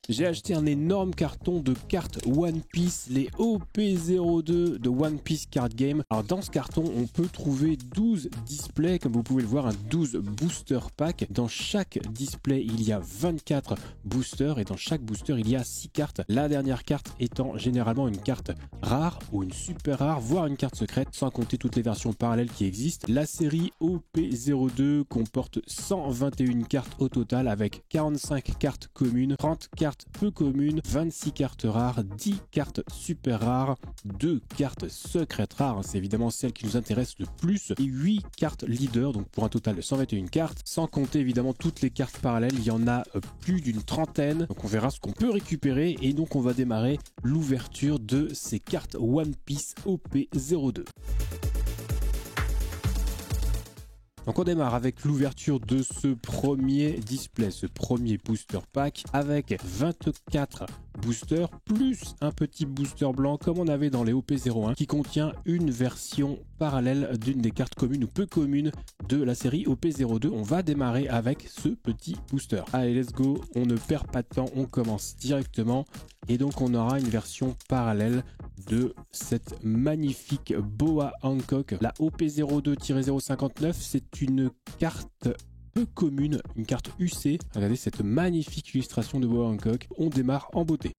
J'ai acheté un énorme carton de cartes One Piece, les OP02 de One Piece Card Game. Alors dans ce carton, on peut trouver 12 displays, comme vous pouvez le voir, un 12 booster pack. Dans chaque display, il y a 24 boosters et dans chaque booster, il y a 6 cartes. La dernière carte étant généralement une carte rare ou une super rare, voire une carte secrète, sans compter toutes les versions parallèles qui existent. La série OP02 comporte 121 cartes au total avec 45 cartes communes, 30 cartes peu communes, 26 cartes rares, 10 cartes super rares, 2 cartes secrètes rares, c'est évidemment celle qui nous intéresse le plus, et 8 cartes leader, donc pour un total de 121 cartes, sans compter évidemment toutes les cartes parallèles, il y en a plus d'une trentaine, donc on verra ce qu'on peut récupérer, et donc on va démarrer l'ouverture de ces cartes One Piece OP02. Donc on démarre avec l'ouverture de ce premier display, ce premier booster pack avec 24 boosters plus un petit booster blanc comme on avait dans les OP01 qui contient une version parallèle d'une des cartes communes ou peu communes de la série OP02. On va démarrer avec ce petit booster. Allez, let's go, on ne perd pas de temps, on commence directement et donc on aura une version parallèle de cette magnifique Boa Hancock. La OP02-059, c'est une carte peu commune, une carte UC. Regardez cette magnifique illustration de Boa Hancock. On démarre en beauté.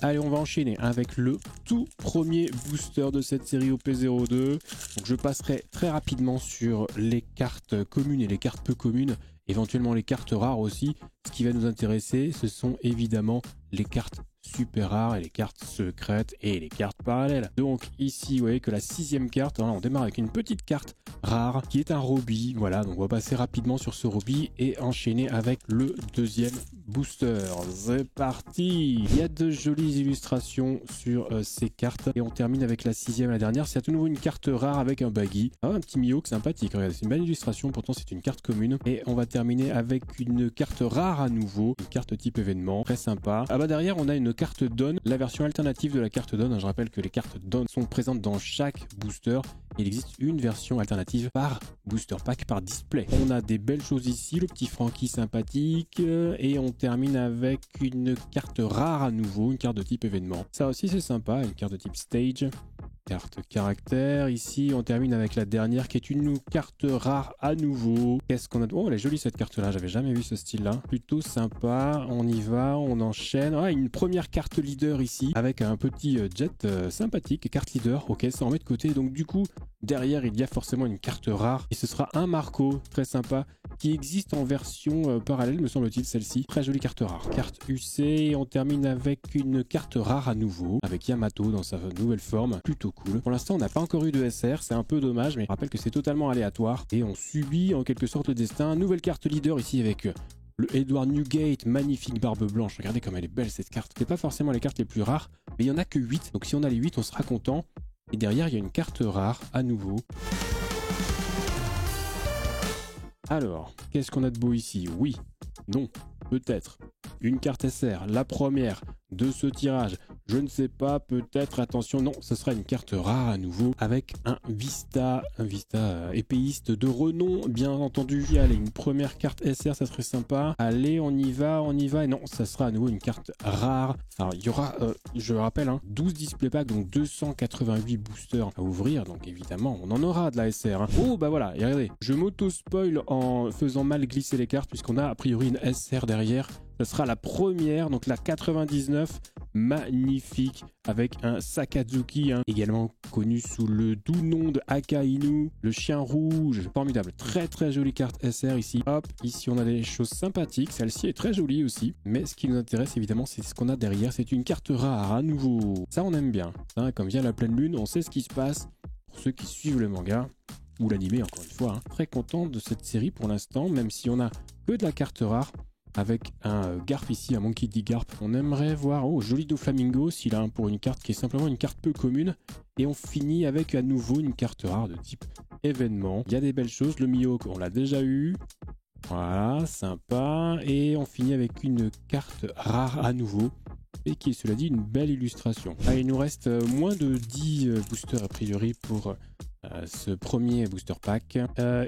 Allez, on va enchaîner avec le tout premier booster de cette série OP02. Donc je passerai très rapidement sur les cartes communes et les cartes peu communes, éventuellement les cartes rares aussi. Ce qui va nous intéresser, ce sont évidemment les cartes super rares et les cartes secrètes et les cartes parallèles. Donc ici, vous voyez que la 6e carte, alors on démarre avec une petite carte rare qui est un Roby. Voilà, donc on va passer rapidement sur ce Roby et enchaîner avec le deuxième booster. C'est parti. Il y a de jolies illustrations sur ces cartes et on termine avec la 6e, la dernière. C'est à tout nouveau une carte rare avec un baggy. Ah, un petit Mihawk sympathique. Regardez, c'est une belle illustration, pourtant c'est une carte commune. Et on va terminer avec une carte rare à nouveau, une carte type événement, très sympa. Ah bah derrière on a une carte Dawn, la version alternative de la carte Dawn. Je rappelle que les cartes Dawn sont présentes dans chaque booster. Il existe une version alternative par booster pack, par display. On a des belles choses ici, le petit Franky sympathique, et on termine avec une carte rare à nouveau, une carte de type événement. Ça aussi c'est sympa, une carte de type stage. Carte caractère, ici on termine avec la dernière qui est une carte rare à nouveau. Qu'est-ce qu'on a? Oh, elle est jolie cette carte là, j'avais jamais vu ce style là, plutôt sympa. On y va, on enchaîne. Ah, une première carte leader ici avec un petit jet sympathique, carte leader. Ok, ça on met de côté, donc du coup derrière il y a forcément une carte rare et ce sera un Marco très sympa qui existe en version parallèle, me semble-t-il, celle-ci. Très jolie carte rare. Carte UC, on termine avec une carte rare à nouveau, avec Yamato dans sa nouvelle forme. Plutôt cool. Pour l'instant, on n'a pas encore eu de SR, c'est un peu dommage, mais je rappelle que c'est totalement aléatoire. Et on subit en quelque sorte le destin. Nouvelle carte leader ici avec le Edward Newgate, magnifique barbe blanche. Regardez comme elle est belle cette carte. C'est pas forcément les cartes les plus rares, mais il y en a que 8. Donc si on a les 8, on sera content. Et derrière, il y a une carte rare à nouveau. Alors, qu'est-ce qu'on a de beau ici? Oui, non, peut-être. Une carte SR, la première de ce tirage. Je ne sais pas, peut-être, attention, non, ce sera une carte rare à nouveau avec un Vista épéiste de renom, bien entendu. Allez, une première carte SR, ça serait sympa. Allez, on y va, et non, ça sera à nouveau une carte rare. Alors, il y aura, je rappelle, 12 display packs, donc 288 boosters à ouvrir, donc évidemment, on en aura de la SR. Oh, bah voilà, et regardez, je m'auto-spoil en faisant mal glisser les cartes, puisqu'on a a priori une SR derrière. Ce sera la première, donc la 99, magnifique, avec un Sakazuki, également connu sous le doux nom de Akainu, le chien rouge, formidable, très très jolie carte SR ici. Hop, ici on a des choses sympathiques, celle-ci est très jolie aussi, mais ce qui nous intéresse évidemment c'est ce qu'on a derrière, c'est une carte rare à nouveau. Ça on aime bien, comme vient la pleine lune, on sait ce qui se passe pour ceux qui suivent le manga. Ou l'animé encore une fois. Très content de cette série pour l'instant, même si on a que de la carte rare. Avec un Garp ici, un Monkey D. Garp. On aimerait voir, oh, joli Doflamingo, s'il a pour une carte qui est simplement une carte peu commune. Et on finit avec à nouveau une carte rare de type événement. Il y a des belles choses, le Mihawk, on l'a déjà eu. Voilà, sympa. Et on finit avec une carte rare à nouveau. Et qui est, cela dit, une belle illustration. Ah, il nous reste moins de 10 boosters a priori pour ce premier booster pack.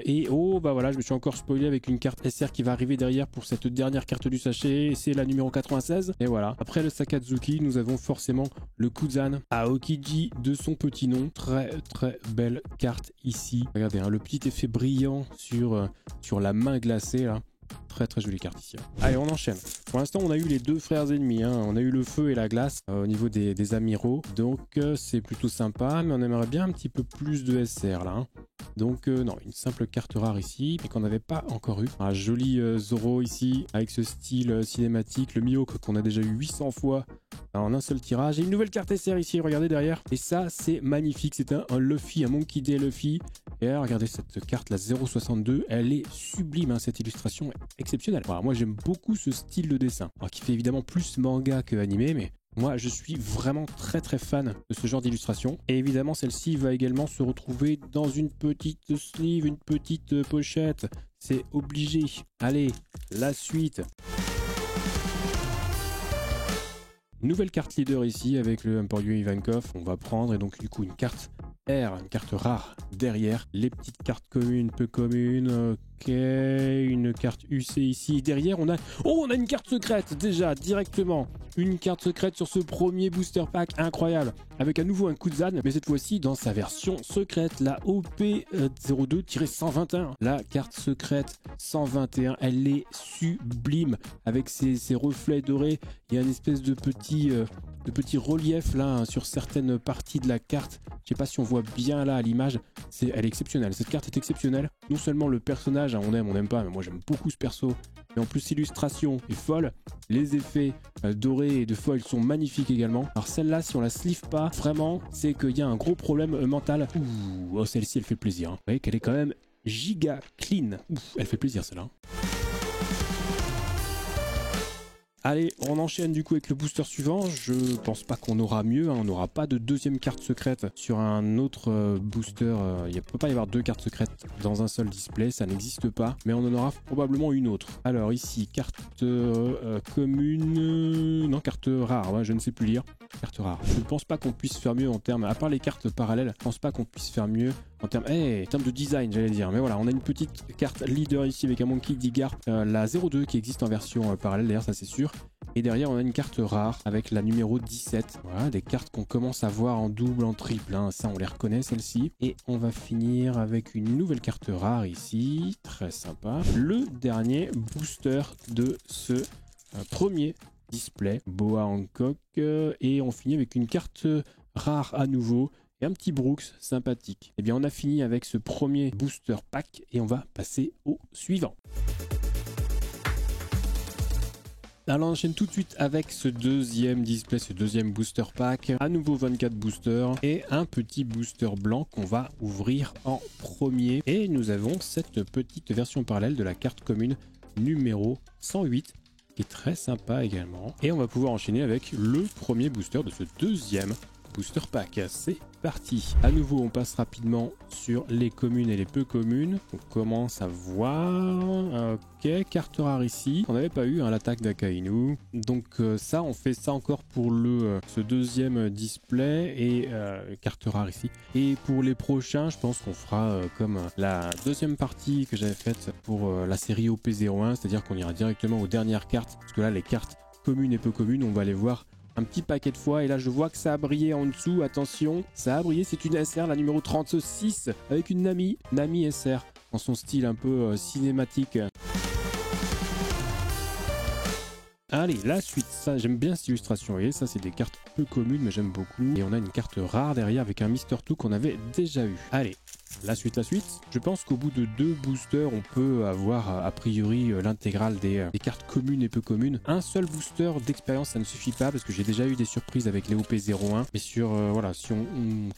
Et oh bah voilà, je me suis encore spoilé avec une carte SR qui va arriver derrière pour cette dernière carte du sachet. C'est la numéro 96. Et voilà. Après le Sakazuki, nous avons forcément le Kuzan Aokiji de son petit nom. Très très belle carte ici. Regardez, hein, le petit effet brillant sur la main glacée là. Très très jolie carte ici. Allez, on enchaîne. Pour l'instant, on a eu les deux frères ennemis. Hein. On a eu le feu et la glace au niveau des amiraux. Donc, c'est plutôt sympa. Mais on aimerait bien un petit peu plus de SR là. Hein. Donc, non, une simple carte rare ici, mais qu'on n'avait pas encore eu. Un joli Zoro ici, avec ce style cinématique. Le Mihawk qu'on a déjà eu 800 fois en un seul tirage. Et une nouvelle carte SR ici, regardez derrière. Et ça, c'est magnifique. C'est un Luffy, un Monkey D. Luffy. Et là, regardez cette carte, la 062. Elle est sublime, hein, cette illustration est exceptionnelle. Voilà, moi, j'aime beaucoup ce style de dessin. Alors, qui fait évidemment plus manga que animé, mais moi, je suis vraiment très très fan de ce genre d'illustration. Et évidemment, celle-ci va également se retrouver dans une petite sleeve, une petite pochette. C'est obligé. Allez, la suite. Nouvelle carte leader ici avec le Emporio Ivankov. On va prendre et donc du coup une carte R, une carte rare derrière. Les petites cartes communes, peu communes. Ok, une carte UC ici. Derrière, on a... Oh, on a une carte secrète déjà, directement. Une carte secrète sur ce premier booster pack incroyable. Avec à nouveau un Kuzan, mais cette fois-ci dans sa version secrète, la OP02-121. La carte secrète 121, elle est sublime. Avec ses reflets dorés, il y a une espèce de petit relief là hein, sur certaines parties de la carte. Je sais pas si on voit bien là à l'image. Elle est exceptionnelle. Cette carte est exceptionnelle. Non seulement le personnage, hein, on aime pas, mais moi j'aime beaucoup ce perso. Mais en plus l'illustration est folle. Les effets dorés et de foil sont magnifiques également. Alors celle-là, si on la sleeve pas, vraiment, c'est qu'il y a un gros problème mental. Ouh, oh, celle-ci, elle fait plaisir. Hein. Vous voyez qu'elle est quand même giga clean. Ouf, elle fait plaisir celle-là. Allez, on enchaîne du coup avec le booster suivant. Je pense pas qu'on aura mieux. Hein. On n'aura pas de deuxième carte secrète sur un autre booster. Il ne peut pas y avoir deux cartes secrètes dans un seul display. Ça n'existe pas. Mais on en aura probablement une autre. Alors ici, carte commune... non, carte rare. Ouais, je ne sais plus lire. Carte rare. Je ne pense pas qu'on puisse faire mieux en termes... À part les cartes parallèles, je ne pense pas qu'on puisse faire mieux en termes de design, j'allais dire. Mais voilà, on a une petite carte leader ici avec un Monkey D. Garp, la 02 qui existe en version parallèle, d'ailleurs, ça c'est sûr. Et derrière, on a une carte rare avec la numéro 17. Voilà, des cartes qu'on commence à voir en double, en triple. Hein. Ça, on les reconnaît, celles-ci. Et on va finir avec une nouvelle carte rare ici. Très sympa. Le dernier booster de ce premier display. Boa Hancock. Et on finit avec une carte rare à nouveau. Et un petit Brooks sympathique. Et bien, on a fini avec ce premier booster pack. Et on va passer au suivant. Alors on enchaîne tout de suite avec ce deuxième display, ce deuxième booster pack. À nouveau 24 boosters et un petit booster blanc qu'on va ouvrir en premier. Et nous avons cette petite version parallèle de la carte commune numéro 108 qui est très sympa également. Et on va pouvoir enchaîner avec le premier booster de ce deuxième booster pack. C'est parti. À nouveau, on passe rapidement sur les communes et les peu communes. On commence à voir. Ok, carte rare ici. On n'avait pas eu l'attaque d'Akainu. Donc ça, on fait ça encore pour ce deuxième display et carte rare ici. Et pour les prochains, je pense qu'on fera comme la deuxième partie que j'avais faite pour la série OP01, c'est-à-dire qu'on ira directement aux dernières cartes. Parce que là, les cartes communes et peu communes, on va les voir un petit paquet de fois et là je vois que ça a brillé en dessous, attention, ça a brillé, c'est une SR, la numéro 36 avec une Nami SR en son style un peu cinématique. Allez, la suite, ça j'aime bien cette illustration, vous voyez, ça c'est des cartes peu communes mais j'aime beaucoup. Et on a une carte rare derrière avec un Mr. Two qu'on avait déjà eu. Allez, la suite. Je pense qu'au bout de 2 boosters, on peut avoir a priori l'intégrale des cartes communes et peu communes. Un seul booster d'expérience, ça ne suffit pas parce que j'ai déjà eu des surprises avec les OP01. Mais sur, voilà, si on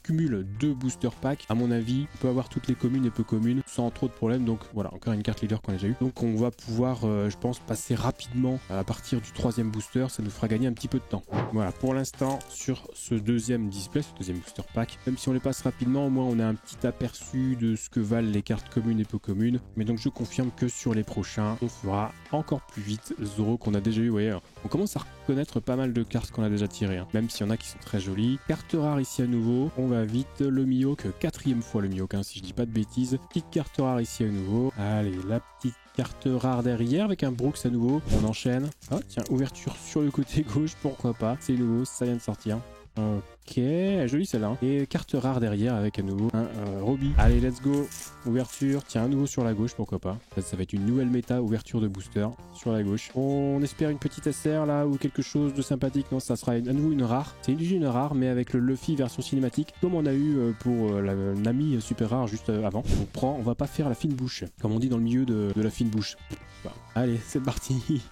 cumule 2 booster packs, à mon avis, on peut avoir toutes les communes et peu communes sans trop de problèmes. Donc voilà, encore une carte leader qu'on a déjà eu. Donc on va pouvoir, je pense, passer rapidement à partir du 3e booster. Ça nous fera gagner un petit peu de temps. Voilà, pour l'instant, sur ce deuxième display, ce deuxième booster pack, même si on les passe rapidement, au moins on a un petit aperçu au-dessus de ce que valent les cartes communes et peu communes. Mais donc je confirme que sur les prochains, on fera encore plus vite Zoro qu'on a déjà eu. Ouais, on commence à reconnaître pas mal de cartes qu'on a déjà tirées, hein, même s'il y en a qui sont très jolies. Carte rare ici à nouveau. On va vite. Le Mihawk, 4e fois le Mihawk, hein, si je dis pas de bêtises. Petite carte rare ici à nouveau. Allez, la petite carte rare derrière avec un Brooks à nouveau. On enchaîne. Ah tiens, ouverture sur le côté gauche, pourquoi pas. C'est nouveau, ça vient de sortir. Ok, jolie celle-là. Hein. Et carte rare derrière avec à nouveau un Robbie. Allez, let's go. Ouverture. Tiens, à nouveau sur la gauche, pourquoi pas. Ça va être une nouvelle méta, ouverture de booster sur la gauche. On espère une petite SR là ou quelque chose de sympathique. Non, ça sera à nouveau une rare. C'est une rare, mais avec le Luffy version cinématique, comme on a eu pour la Nami super rare juste avant. On va pas faire la fine bouche, comme on dit dans le milieu de la fine bouche. Bon, allez, c'est parti.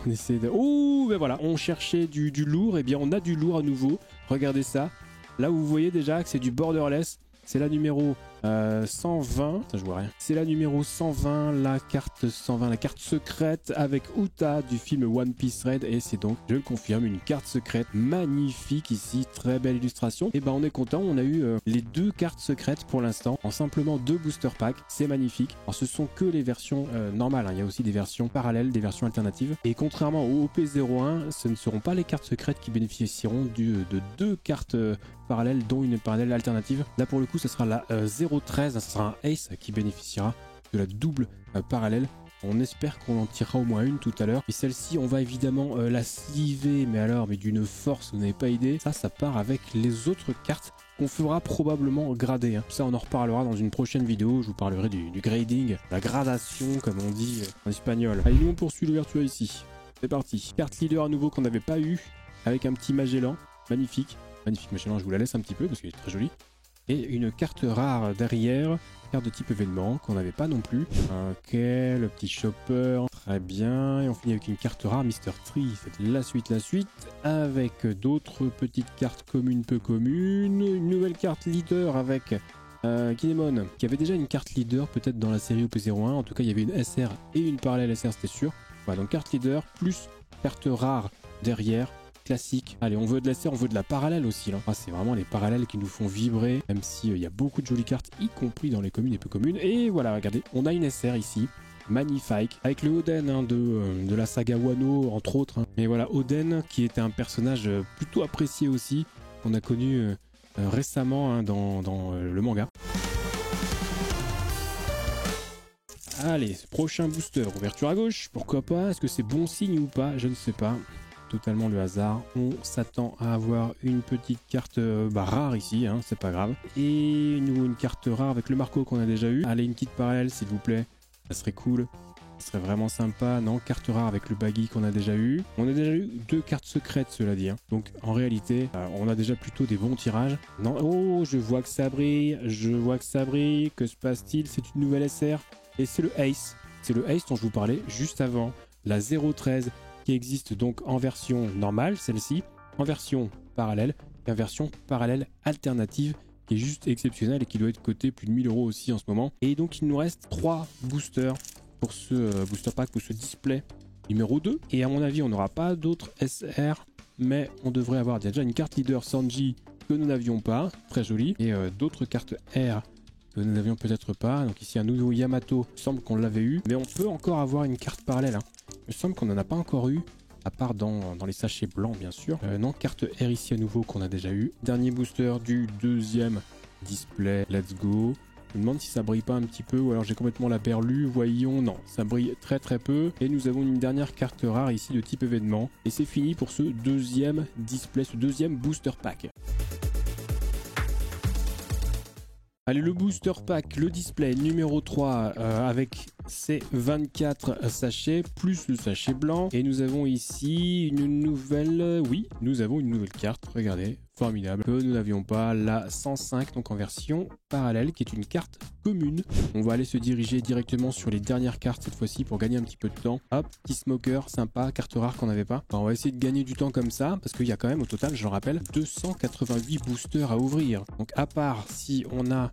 On essaie de... Oh, ben voilà, on cherchait du lourd, et bien on a du lourd à nouveau. Regardez ça. Là, vous voyez déjà que c'est du borderless. C'est la numéro 120. Putain, je vois rien. C'est la numéro 120, la carte 120, la carte secrète avec Uta du film One Piece Red. Et c'est donc, je le confirme, une carte secrète magnifique ici. Très belle illustration. Et ben on est content. On a eu les 2 cartes secrètes pour l'instant en simplement 2 booster packs. C'est magnifique. Alors ce sont que les versions normales. Hein. Il y a aussi des versions parallèles, des versions alternatives. Et contrairement au OP01, ce ne seront pas les cartes secrètes qui bénéficieront de 2 cartes parallèles, dont une parallèle alternative. Là pour le coup, ce sera la 013, ce sera un Ace qui bénéficiera de la double parallèle. On espère qu'on en tirera au moins une tout à l'heure. Et celle-ci, on va évidemment la sliver, mais d'une force, vous n'avez pas idée. Ça part avec les autres cartes qu'on fera probablement grader. Hein. Ça, on en reparlera dans une prochaine vidéo. Je vous parlerai du grading, la gradation, comme on dit en espagnol. Allez, nous on poursuit l'ouverture ici. C'est parti. Carte leader à nouveau qu'on n'avait pas eu, avec un petit Magellan. Magnifique. Magnifique Magellan, je vous la laisse un petit peu parce qu'elle est très jolie. Et une carte rare derrière, carte de type événement qu'on n'avait pas non plus. Ok, le petit Chopper, très bien. Et on finit avec une carte rare, Mr. Tree. C'est la suite, avec d'autres petites cartes communes, peu communes. Une nouvelle carte leader avec Kinemon, qui avait déjà une carte leader peut-être dans la série OP01. En tout cas, il y avait une SR et une parallèle SR, c'était sûr. Voilà, donc carte leader plus carte rare derrière. Classique. Allez, on veut de la SR, on veut de la parallèle aussi. Là. Ah, c'est vraiment les parallèles qui nous font vibrer, même s'il y a beaucoup de jolies cartes, y compris dans les communes et peu communes. Et voilà, regardez, on a une SR ici, magnifique, avec le Oden hein, de la saga Wano, entre autres. Hein. Et voilà, Oden, qui était un personnage plutôt apprécié aussi, qu'on a connu récemment hein, dans le manga. Allez, prochain booster, ouverture à gauche, pourquoi pas? Est-ce que c'est bon signe ou pas? Je ne sais pas. Totalement le hasard. On s'attend à avoir une petite carte rare ici, hein, c'est pas grave. Et une carte rare avec le Marco qu'on a déjà eu. Allez, une petite parallèle s'il vous plaît, ça serait cool. Ça serait vraiment sympa. Non, carte rare avec le Baggy qu'on a déjà eu. On a déjà eu 2 cartes secrètes, cela dit. Hein. Donc en réalité, on a déjà plutôt des bons tirages. Non, oh, je vois que ça brille. Que se passe-t-il? C'est une nouvelle SR. Et c'est le Ace. C'est le Ace dont je vous parlais juste avant. La 013. Qui existe donc en version normale, celle-ci, en version parallèle, et en version parallèle alternative, qui est juste exceptionnelle et qui doit être cotée plus de 1000 € aussi en ce moment. Et donc il nous reste 3 boosters pour ce booster pack, pour ce display numéro 2. Et à mon avis, on n'aura pas d'autres SR, mais on devrait avoir déjà une carte leader Sanji que nous n'avions pas, très jolie, et d'autres cartes R que nous n'avions peut-être pas. Donc ici un nouveau Yamato, il semble qu'on l'avait eu, mais on peut encore avoir une carte parallèle. Hein. Il me semble qu'on n'en a pas encore eu, à part dans les sachets blancs bien sûr. Non, carte R ici à nouveau qu'on a déjà eu. Dernier booster du 2e display, let's go. Je me demande si ça brille pas un petit peu ou alors j'ai complètement la perlue. Voyons, non, ça brille très très peu. Et nous avons une dernière carte rare ici de type événement. Et c'est fini pour ce 2e display, ce 2e booster pack. Allez, le booster pack, le display numéro 3 avec ces 24 sachets plus le sachet blanc. Et nous avons ici une nouvelle... Oui, nous avons une nouvelle carte, regardez, formidable. Que nous n'avions pas, la 105, donc en version parallèle, qui est une carte commune. On va aller se diriger directement sur les dernières cartes cette fois-ci pour gagner un petit peu de temps. Hop, petit smoker, sympa, carte rare qu'on n'avait pas. Alors, on va essayer de gagner du temps comme ça, parce qu'il y a quand même au total, je le rappelle, 288 boosters à ouvrir. Donc à part si on a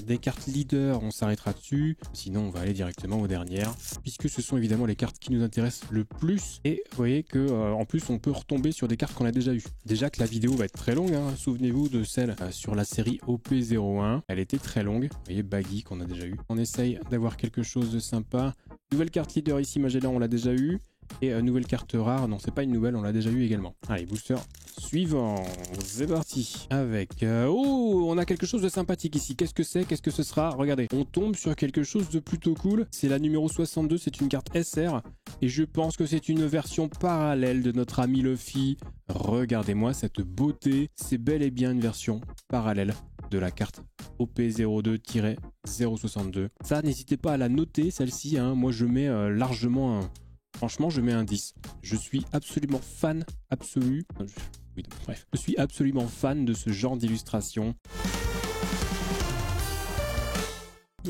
des cartes leaders, on s'arrêtera dessus. Sinon, on va aller directement aux dernières, puisque ce sont évidemment les cartes qui nous intéressent le plus. Et vous voyez que en plus, on peut retomber sur des cartes qu'on a déjà eues. Déjà que la vidéo va être très longue, hein. Souvenez-vous de celle sur la série OP01. Elle était très longue. Vous voyez, Baggy qu'on a déjà eu. On essaye d'avoir quelque chose de sympa. Nouvelle carte leader ici, Magellan, on l'a déjà eu. Et nouvelle carte rare, non c'est pas une nouvelle, on l'a déjà eu également. Allez, booster suivant, c'est parti. Avec, oh, on a quelque chose de sympathique ici. Qu'est-ce que c'est? Qu'est-ce que ce sera? Regardez, on tombe sur quelque chose de plutôt cool. C'est la numéro 62, c'est une carte SR. Et je pense que c'est une version parallèle de notre ami Luffy. Regardez-moi cette beauté. C'est bel et bien une version parallèle de la carte OP02-062. Ça, n'hésitez pas à la noter, celle-ci. Hein. Moi, je mets largement un... Franchement, je mets un 10. Je suis absolument fan absolu. Oui, bref. Je suis absolument fan de ce genre d'illustration.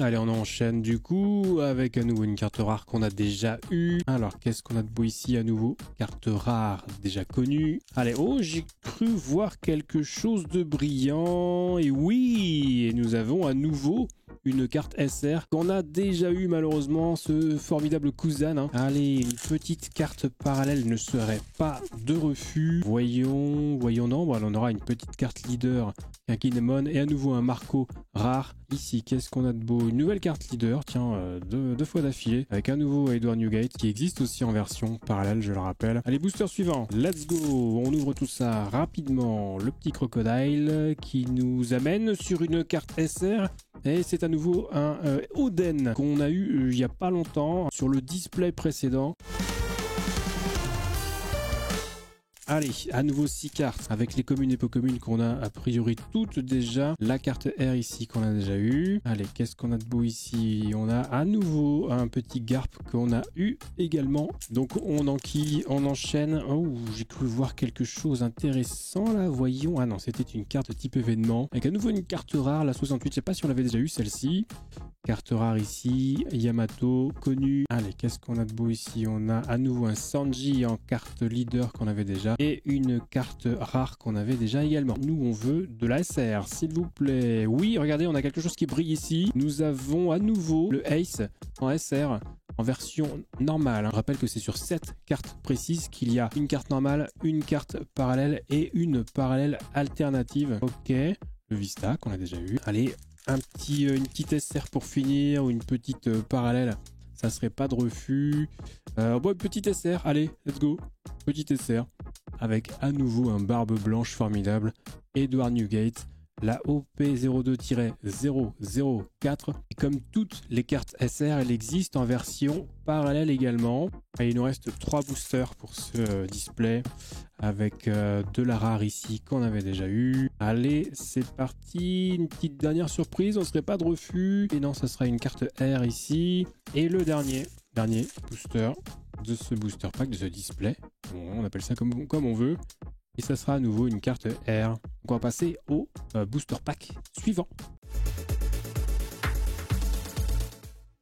Allez, on enchaîne du coup avec à nouveau une carte rare qu'on a déjà eue. Alors, qu'est-ce qu'on a de beau ici à nouveau? Carte rare déjà connue. Allez, oh, j'ai cru voir quelque chose de brillant. Et oui, et nous avons à nouveau une carte SR qu'on a déjà eu malheureusement, ce formidable Kuzan. Hein. Allez, une petite carte parallèle ne serait pas de refus. Voyons, non, bon, on aura une petite carte leader, un Kinemon et à nouveau un Marco rare. Ici, qu'est-ce qu'on a de beau? Une nouvelle carte leader, tiens, deux fois d'affilée, avec un nouveau Edward Newgate qui existe aussi en version parallèle, je le rappelle. Allez, booster suivant, let's go. On ouvre tout ça rapidement. Le petit crocodile qui nous amène sur une carte SR. Et c'est à nouveau un Oden qu'on a eu il n'y a pas longtemps sur le display précédent. Allez, à nouveau 6 cartes avec les communes et peu communes qu'on a a priori toutes déjà. La carte R ici qu'on a déjà eu. Allez, qu'est-ce qu'on a de beau ici? On a à nouveau un petit Garp qu'on a eu également. Donc on enquille, on enchaîne. Oh, j'ai cru voir quelque chose intéressant là, voyons. Ah non, c'était une carte type événement. Avec à nouveau une carte rare, la 68. Je sais pas si on l'avait déjà eu celle-ci. Carte rare ici, Yamato, connu. Allez, qu'est-ce qu'on a de beau ici? On a à nouveau un Sanji en carte leader qu'on avait déjà. Et une carte rare qu'on avait déjà également. Nous, on veut de la SR, s'il vous plaît. Oui, regardez, on a quelque chose qui brille ici. Nous avons à nouveau le Ace en SR. En version normale. Je rappelle que c'est sur 7 cartes précises qu'il y a une carte normale, une carte parallèle et une parallèle alternative. Ok, le Vista qu'on a déjà eu. Allez, une petite SR pour finir ou une petite parallèle. Ça serait pas de refus. Bon, petite SR, allez, let's go. Petite SR. Avec à nouveau un barbe blanche formidable. Edward Newgate. La OP02-004. Et comme toutes les cartes SR, elle existe en version parallèle également. Et il nous reste 3 boosters pour ce display. Avec de la rare ici qu'on avait déjà eu. Allez, c'est parti. Une petite dernière surprise, on serait pas de refus. Et non, ça sera une carte R ici. Et le dernier booster de ce booster pack, de ce display. Bon, on appelle ça comme on veut. Et ça sera à nouveau une carte R. Donc on va passer au booster pack suivant.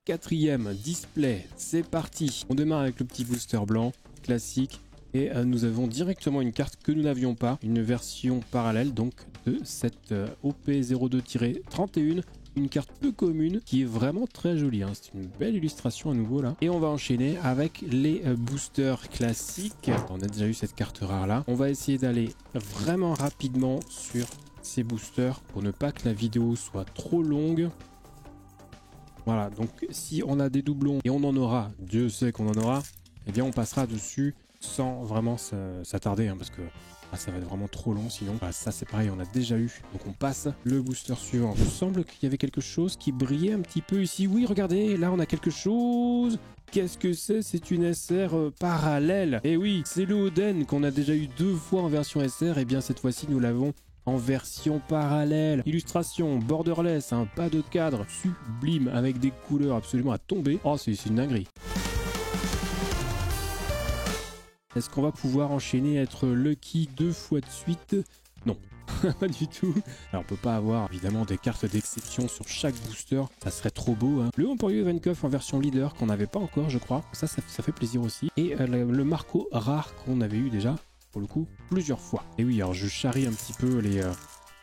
4e display, c'est parti. On démarre avec le petit booster blanc, classique. Et nous avons directement une carte que nous n'avions pas. Une version parallèle donc de cette OP02-31. Une carte peu commune qui est vraiment très jolie. Hein. C'est une belle illustration à nouveau là. Et on va enchaîner avec les boosters classiques. On a déjà eu cette carte rare là. On va essayer d'aller vraiment rapidement sur ces boosters pour ne pas que la vidéo soit trop longue. Voilà, donc si on a des doublons et on en aura, Dieu sait qu'on en aura, eh bien on passera dessus sans vraiment s'attarder hein, parce que ça va être vraiment trop long sinon. Voilà, ça c'est pareil, on a déjà eu. Donc on passe le booster suivant. Il me semble qu'il y avait quelque chose qui brillait un petit peu ici. Oui, regardez, là on a quelque chose. Qu'est-ce que c'est? C'est une SR parallèle. Et oui, c'est le Oden qu'on a déjà eu 2 fois en version SR. Et bien cette fois-ci, nous l'avons en version parallèle. Illustration borderless, hein, pas de cadre, sublime, avec des couleurs absolument à tomber. Oh, c'est une dinguerie. Est-ce qu'on va pouvoir enchaîner, être lucky 2 fois de suite? Non, pas du tout. Alors on peut pas avoir évidemment des cartes d'exception sur chaque booster, ça serait trop beau. Hein. Le Emporio Ivankov en version leader qu'on n'avait pas encore je crois, ça fait plaisir aussi. Et le Marco rare qu'on avait eu déjà, pour le coup, plusieurs fois. Et oui, alors je charrie un petit peu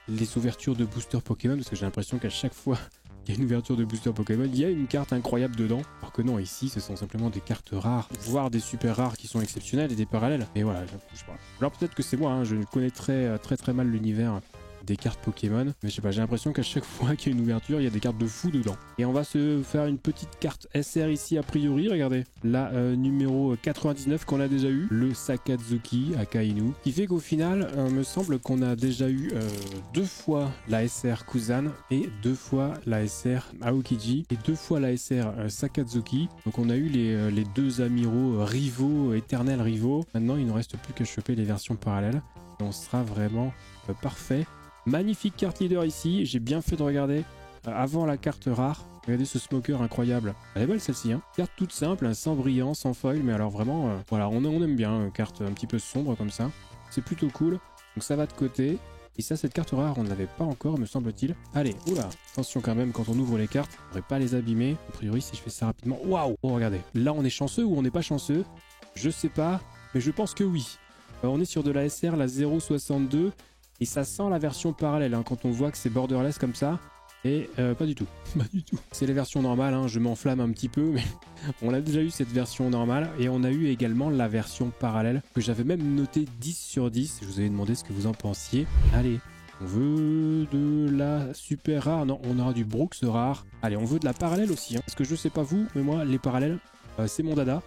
les ouvertures de booster Pokémon, parce que j'ai l'impression qu'à chaque fois qu'il y a une ouverture de booster Pokémon, il y a une carte incroyable dedans. Alors que non, ici, ce sont simplement des cartes rares, voire des super rares qui sont exceptionnelles et des parallèles. Mais voilà, je sais pas. Alors peut-être que c'est moi, hein, je connais très mal l'univers des cartes Pokémon, mais je sais pas, j'ai l'impression qu'à chaque fois qu'il y a une ouverture, il y a des cartes de fou dedans. Et on va se faire une petite carte SR ici a priori, regardez, la numéro 99 qu'on a déjà eu, le Sakazuki Akainu, qui fait qu'au final, me semble qu'on a déjà eu 2 fois la SR Kuzan et 2 fois la SR Aokiji et 2 fois la SR Sakazuki. Donc on a eu les 2 amiraux rivaux, éternels rivaux. Maintenant, il ne reste plus qu'à choper les versions parallèles et on sera vraiment parfait. Magnifique carte leader ici, j'ai bien fait de regarder avant la carte rare. Regardez ce smoker incroyable. Elle est belle celle-ci, hein. Carte toute simple, hein, sans brillant, sans foil, mais alors vraiment, voilà, on aime bien, carte un petit peu sombre comme ça. C'est plutôt cool, donc ça va de côté. Et ça, cette carte rare, on ne l'avait pas encore, me semble-t-il. Allez, oula, attention quand même, quand on ouvre les cartes, on ne devrait pas les abîmer. A priori, si je fais ça rapidement, waouh! Oh, regardez, là on est chanceux ou on n'est pas chanceux? Je sais pas, mais je pense que oui. On est sur de la SR, la 0,62. Et ça sent la version parallèle, hein, quand on voit que c'est borderless comme ça. Et pas du tout, pas du tout. C'est les versions normales, hein, je m'enflamme un petit peu, mais on a déjà eu cette version normale. Et on a eu également la version parallèle, que j'avais même noté 10 sur 10. Je vous avais demandé ce que vous en pensiez. Allez, on veut de la super rare. Non, on aura du Brooks rare. Allez, on veut de la parallèle aussi, hein, parce que je sais pas vous, mais moi, les parallèles... c'est mon dada,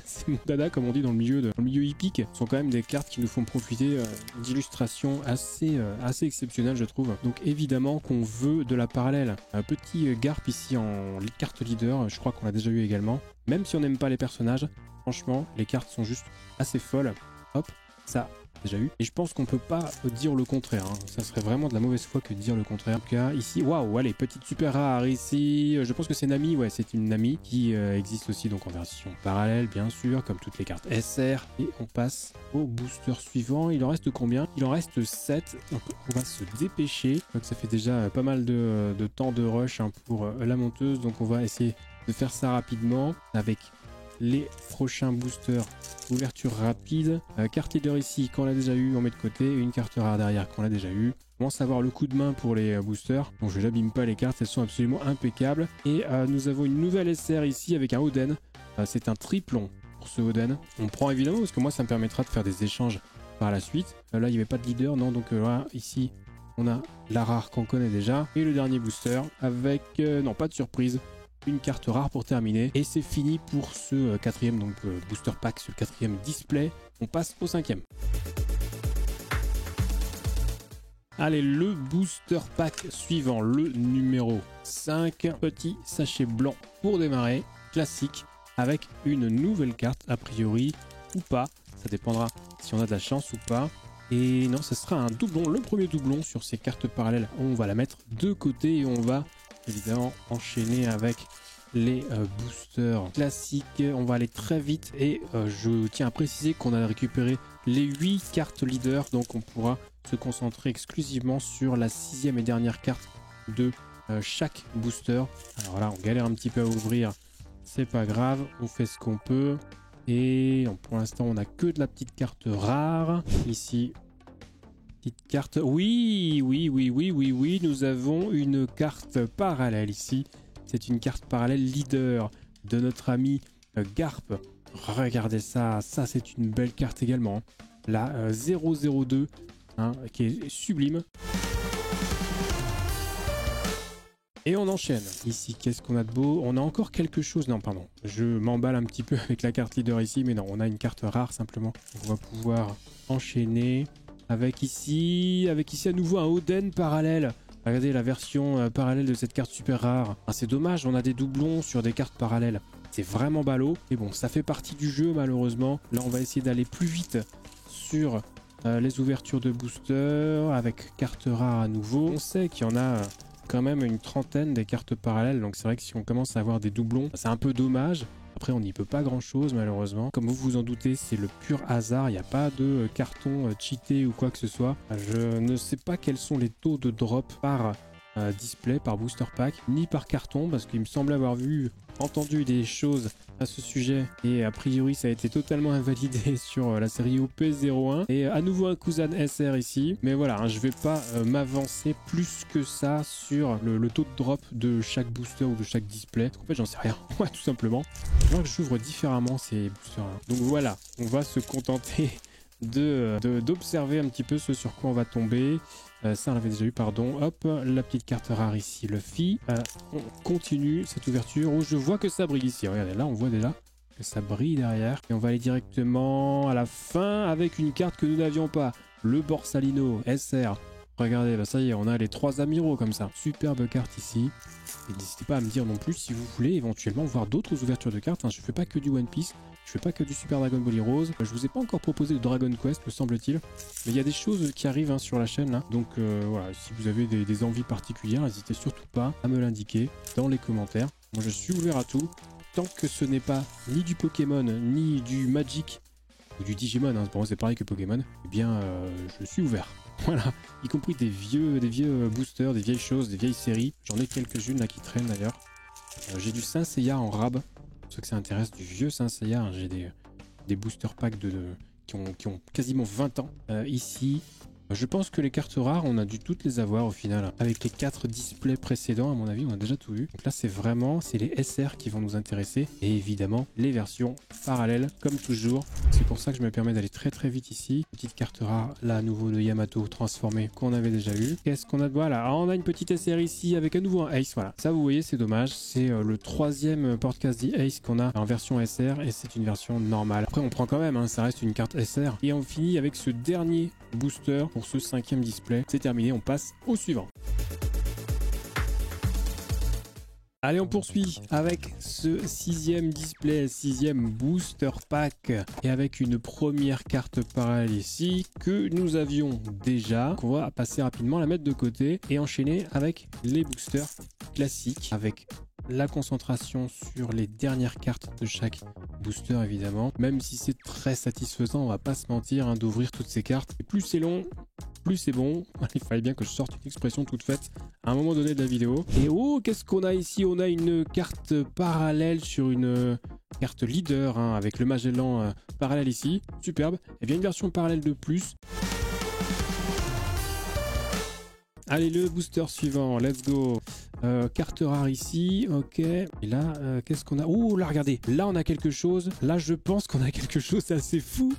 c'est mon dada comme on dit dans le milieu hippique. Ce sont quand même des cartes qui nous font profiter d'illustrations assez exceptionnelles je trouve. Donc évidemment qu'on veut de la parallèle. Un petit Garp ici en carte leader, je crois qu'on l'a déjà eu également. Même si on n'aime pas les personnages, franchement les cartes sont juste assez folles. Hop, ça déjà eu. Et je pense qu'on peut pas dire le contraire, hein. Ça serait vraiment de la mauvaise foi que de dire le contraire. En tout cas, ici, waouh, allez, petite super rare ici. Je pense que c'est Nami, ouais, c'est une Nami qui existe aussi donc en version parallèle, bien sûr, comme toutes les cartes SR. Et on passe au booster suivant. Il en reste combien? Il en reste 7. Donc on va se dépêcher. Je crois que ça fait déjà pas mal de temps de rush, hein, pour la monteuse. Donc on va essayer de faire ça rapidement avec les prochains boosters. Ouverture rapide, carte leader ici qu'on l'a déjà eu, on met de côté, une carte rare derrière qu'on l'a déjà eu. On commence à avoir le coup de main pour les boosters, donc je n'abîme pas les cartes, elles sont absolument impeccables. Et nous avons une nouvelle SR ici avec un Oden, c'est un triplon pour ce Oden. On prend évidemment parce que moi ça me permettra de faire des échanges par la suite. Là il n'y avait pas de leader, non, donc voilà, ici on a la rare qu'on connaît déjà. Et le dernier booster avec, non pas de surprise, une carte rare pour terminer. Et c'est fini pour ce quatrième donc booster pack, ce quatrième display. On passe au cinquième. Allez, le booster pack suivant, le numéro 5. Petit sachet blanc pour démarrer, classique, avec une nouvelle carte a priori ou pas. Ça dépendra si on a de la chance ou pas. Et non, ce sera un doublon, le premier doublon sur ces cartes parallèles. On va la mettre de côté et on va évidemment enchaîner avec les boosters classiques. On va aller très vite et je tiens à préciser qu'on a récupéré les 8 cartes leaders, donc on pourra se concentrer exclusivement sur la 6e et dernière carte de chaque booster. Alors là on galère un petit peu à ouvrir, c'est pas grave, on fait ce qu'on peut. Et pour l'instant on a que de la petite carte rare ici. Petite carte, oui, nous avons une carte parallèle ici. C'est une carte parallèle leader de notre ami Garp. Regardez ça, ça c'est une belle carte également. La 002, hein, qui est sublime. Et on enchaîne. Ici, qu'est-ce qu'on a de beau? On a encore quelque chose. Non, pardon. Je m'emballe un petit peu avec la carte leader ici, mais non, on a une carte rare simplement. On va pouvoir enchaîner. Avec ici à nouveau un Oden parallèle. Regardez la version parallèle de cette carte super rare. Ah, c'est dommage, on a des doublons sur des cartes parallèles. C'est vraiment ballot. Mais bon, ça fait partie du jeu malheureusement. Là, on va essayer d'aller plus vite sur les ouvertures de booster avec carte rare à nouveau. On sait qu'il y en a quand même une trentaine des cartes parallèles. Donc c'est vrai que si on commence à avoir des doublons, c'est un peu dommage. Après, on n'y peut pas grand chose malheureusement. Comme vous vous en doutez, c'est le pur hasard. Il n'y a pas de carton cheaté ou quoi que ce soit. Je ne sais pas quels sont les taux de drop par display, par booster pack, ni par carton, parce qu'il me semble avoir vu entendu des choses à ce sujet et a priori ça a été totalement invalidé sur la série OP01 et à nouveau un Kuzan SR ici, mais voilà, hein, je vais pas m'avancer plus que ça sur le taux de drop de chaque booster ou de chaque display, parce qu'en fait j'en sais rien, ouais, tout simplement. Je vois que j'ouvre différemment ces boosters là. Donc voilà, on va se contenter d'observer un petit peu ce sur quoi on va tomber. Ça on l'avait déjà eu, pardon. Hop, la petite carte rare ici, Luffy. On continue cette ouverture où je vois que ça brille ici. Regardez, là on voit déjà que ça brille derrière. Et on va aller directement à la fin avec une carte que nous n'avions pas. Le Borsalino SR. Regardez, bah ça y est, on a les 3 amiraux comme ça. Superbe carte ici. Et n'hésitez pas à me dire non plus si vous voulez éventuellement voir d'autres ouvertures de cartes. Hein, je fais pas que du One Piece. Je fais pas que du Super Dragon Ball Heroes. Je vous ai pas encore proposé de Dragon Quest, me semble-t-il. Mais il y a des choses qui arrivent hein, sur la chaîne. Là. Donc voilà, si vous avez des envies particulières, n'hésitez surtout pas à me l'indiquer dans les commentaires. Moi, je suis ouvert à tout. Tant que ce n'est pas ni du Pokémon, ni du Magic, ou du Digimon, hein, pour moi c'est pareil que Pokémon, eh bien je suis ouvert. Voilà, y compris des vieux boosters, des vieilles choses, des vieilles séries. J'en ai quelques-unes là qui traînent d'ailleurs. J'ai du Saint Seiya en rab. Pour ceux que ça intéresse, du vieux Saint Seiya, hein, j'ai des booster packs qui ont quasiment 20 ans. Ici, je pense que les cartes rares, on a dû toutes les avoir au final. Avec les 4 displays précédents, à mon avis, on a déjà tout vu. Donc là, c'est les SR qui vont nous intéresser. Et évidemment, les versions parallèles, comme toujours. C'est pour ça que je me permets d'aller très très vite ici. Petite carte rare, là, à nouveau de Yamato transformé, qu'on avait déjà eu. Qu'est-ce qu'on a de voilà? Ah, on a une petite SR ici avec à nouveau un Ace, voilà. Ça, vous voyez, c'est dommage. C'est le 3e Podcast The Ace qu'on a en version SR et c'est une version normale. Après, on prend quand même, hein, ça reste une carte SR. Et on finit avec ce dernier booster pour ce 5e display. C'est terminé, on passe au suivant. Allez, on poursuit avec ce 6e display, 6e booster pack et avec une première carte parallèle ici que nous avions déjà. On va passer rapidement, la mettre de côté et enchaîner avec les boosters classiques avec la concentration sur les dernières cartes de chaque booster évidemment. Même si c'est très satisfaisant, on va pas se mentir hein, d'ouvrir toutes ces cartes. Et plus c'est long, plus c'est bon. Il fallait bien que je sorte une expression toute faite à un moment donné de la vidéo. Et oh, qu'est-ce qu'on a ici? On a une carte parallèle sur une carte leader hein, avec le Magellan parallèle ici. Superbe. Et bien une version parallèle de plus. Allez, le booster suivant, let's go. Carte rare ici, ok. Et là, qu'est-ce qu'on a? Oh, là, regardez. Là, on a quelque chose. Là, je pense qu'on a quelque chose d'assez fou.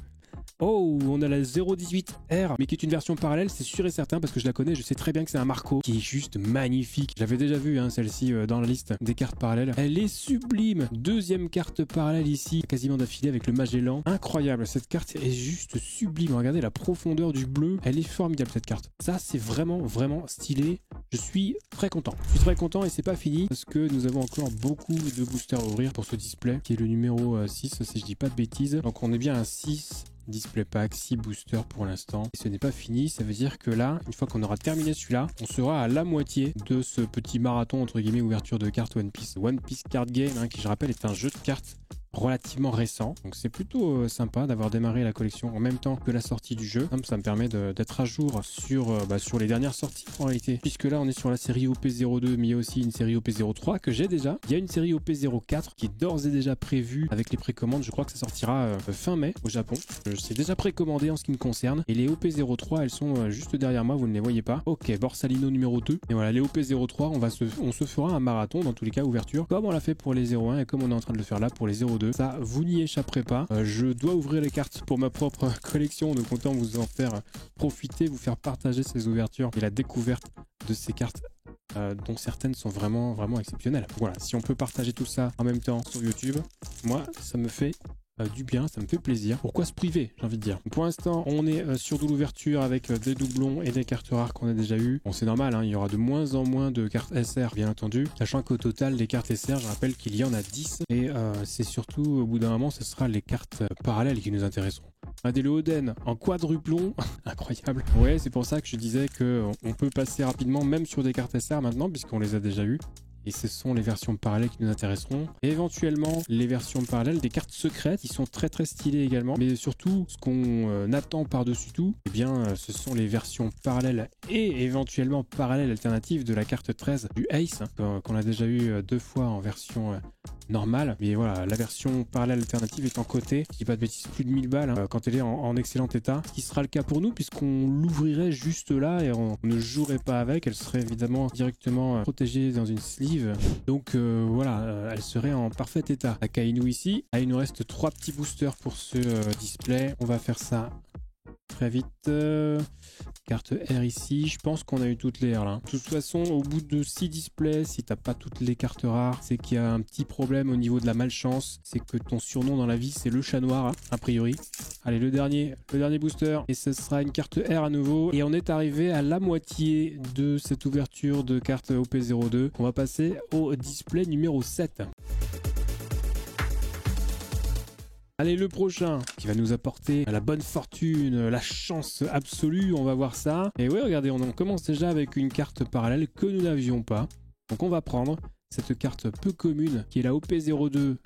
Oh, on a la 018R, mais qui est une version parallèle, c'est sûr et certain, parce que je la connais, je sais très bien que c'est un Marco, qui est juste magnifique. J'avais déjà vu hein, celle-ci dans la liste des cartes parallèles. Elle est sublime. 2e carte parallèle ici, quasiment d'affilée avec le Magellan. Incroyable, cette carte est juste sublime. Regardez la profondeur du bleu, elle est formidable cette carte. Ça, c'est vraiment, vraiment stylé. Je suis très content. Je suis très content et c'est pas fini, parce que nous avons encore beaucoup de boosters à ouvrir pour ce display, qui est le numéro 6, si je dis pas de bêtises. Donc on est bien à 6 display pack, 6 boosters pour l'instant. Et ce n'est pas fini, ça veut dire que là, une fois qu'on aura terminé celui-là, on sera à la moitié de ce petit marathon, entre guillemets, ouverture de cartes One Piece. One Piece Card Game, hein, qui je rappelle est un jeu de cartes relativement récent. Donc c'est plutôt sympa d'avoir démarré la collection en même temps que la sortie du jeu. Ça me permet d'être à jour sur les dernières sorties en réalité. Puisque là on est sur la série OP02 mais il y a aussi une série OP03 que j'ai déjà. Il y a une série OP04 qui est d'ores et déjà prévue avec les précommandes. Je crois que ça sortira fin mai au Japon. C'est déjà précommandé en ce qui me concerne. Et les OP03 elles sont juste derrière moi, vous ne les voyez pas. Ok, Borsalino numéro 2. Et voilà, les OP03 on se fera un marathon dans tous les cas ouverture comme on l'a fait pour les 01 et comme on est en train de le faire là pour les 02. Ça, vous n'y échapperez pas. Je dois ouvrir les cartes pour ma propre collection, donc autant vous en faire profiter, vous faire partager ces ouvertures et la découverte de ces cartes dont certaines sont vraiment, vraiment exceptionnelles. Voilà, si on peut partager tout ça en même temps sur YouTube, moi, ça me fait du bien, ça me fait plaisir. Pourquoi se priver, j'ai envie de dire. Pour l'instant, on est sur de l'ouverture avec des doublons et des cartes rares qu'on a déjà eues. Bon, c'est normal, hein, il y aura de moins en moins de cartes SR, bien entendu. Sachant qu'au total, les cartes SR, je rappelle qu'il y en a 10. Et c'est surtout, au bout d'un moment, ce sera les cartes parallèles qui nous intéresseront. Un des Oden en quadruplon, incroyable. Ouais, c'est pour ça que je disais qu'on peut passer rapidement, même sur des cartes SR maintenant, puisqu'on les a déjà eues. Et ce sont les versions parallèles qui nous intéresseront. Et éventuellement, les versions parallèles des cartes secrètes, qui sont très très stylées également. Mais surtout, ce qu'on attend par-dessus tout, eh bien, ce sont les versions parallèles et éventuellement parallèles alternatives de la carte 13 du Ace, qu'on a déjà eu 2 fois en version normale. Mais voilà, la version parallèle alternative est en côté. Je dis pas de bêtises, plus de 1000 balles hein, quand elle est en excellent état. Ce qui sera le cas pour nous puisqu'on l'ouvrirait juste là et on ne jouerait pas avec. Elle serait évidemment directement protégée dans une sleeve. Donc voilà, elle serait en parfait état. Akainu ici. Ah, il nous reste 3 petits boosters pour ce display. On va faire ça très vite. Carte R ici, je pense qu'on a eu toutes les R là. De toute façon, au bout de 6 displays, si t'as pas toutes les cartes rares, c'est qu'il y a un petit problème au niveau de la malchance. C'est que ton surnom dans la vie, c'est le chat noir, hein, a priori. Allez, le dernier booster. Et ce sera une carte R à nouveau. Et on est arrivé à la moitié de cette ouverture de carte OP02. On va passer au display numéro 7. Allez, le prochain qui va nous apporter la bonne fortune, la chance absolue, on va voir ça. Et oui, regardez, on commence déjà avec une carte parallèle que nous n'avions pas. Donc on va prendre cette carte peu commune qui est la OP02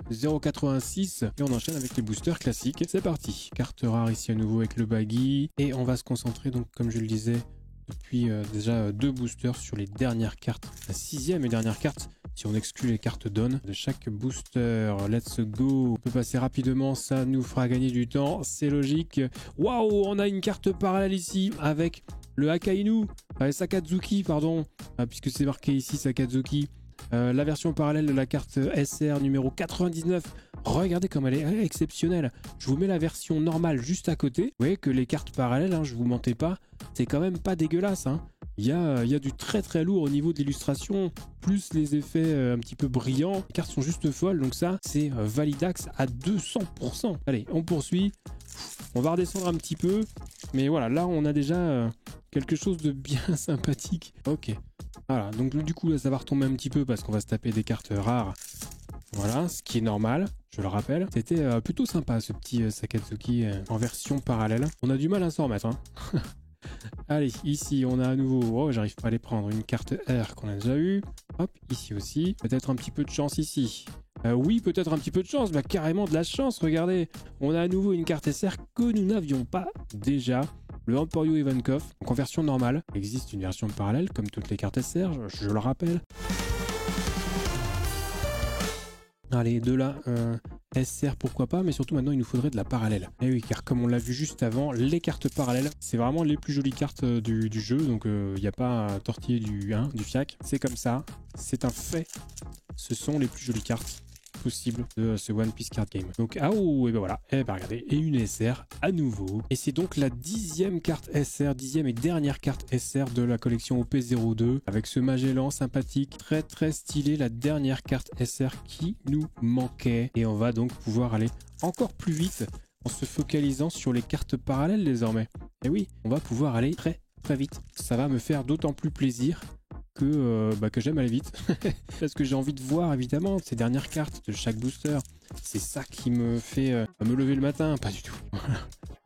086 et on enchaîne avec les boosters classiques. C'est parti. Carte rare ici à nouveau avec le baggy et on va se concentrer donc comme je le disais depuis déjà 2 boosters sur les dernières cartes. La 6e et dernière carte. Si on exclut les cartes donne de chaque booster, let's go. On peut passer rapidement, ça nous fera gagner du temps, c'est logique. Waouh, on a une carte parallèle ici avec le Akainu, Sakazuki, pardon, puisque c'est marqué ici Sakazuki. La version parallèle de la carte SR numéro 99. Regardez comme elle est exceptionnelle. Je vous mets la version normale juste à côté. Vous voyez que les cartes parallèles, hein, je vous mentais pas, c'est quand même pas dégueulasse, hein. Il y a du très très lourd au niveau de l'illustration, plus les effets un petit peu brillants. Les cartes sont juste folles, donc ça, c'est validax à 200%. Allez, on poursuit. On va redescendre un petit peu. Mais voilà, là, on a déjà quelque chose de bien sympathique. Ok. Voilà, donc du coup, là, ça va retomber un petit peu parce qu'on va se taper des cartes rares. Voilà, ce qui est normal, je le rappelle. C'était plutôt sympa, ce petit Sakazuki en version parallèle. On a du mal à s'en remettre, hein. Allez, ici on a à nouveau, oh j'arrive pas à les prendre, une carte R qu'on a déjà eu. Hop, ici aussi, peut-être un petit peu de chance ici. Oui, peut-être un petit peu de chance, bah carrément de la chance, regardez. On a à nouveau une carte SR que nous n'avions pas déjà. Le Emporio Ivankov, donc en version normale. Il existe une version parallèle, comme toutes les cartes SR, je le rappelle. Allez, de là, SR pourquoi pas, mais surtout maintenant il nous faudrait de la parallèle. Et oui, car comme on l'a vu juste avant, les cartes parallèles, c'est vraiment les plus jolies cartes du jeu, donc il n'y a pas à tortiller du fiac. C'est comme ça, c'est un fait. Ce sont les plus jolies cartes possibles de ce One Piece Card Game. Donc, ah oh, et ben voilà, et ben regardez, et une SR à nouveau. Et c'est donc la 10e carte SR, 10e et dernière carte SR de la collection OP02, avec ce Magellan sympathique, très très stylé, la dernière carte SR qui nous manquait. Et on va donc pouvoir aller encore plus vite en se focalisant sur les cartes parallèles désormais. Et oui, on va pouvoir aller très très vite. Ça va me faire d'autant plus plaisir que j'aime aller vite parce que j'ai envie de voir évidemment ces dernières cartes de chaque booster. C'est ça qui me fait me lever le matin, pas du tout.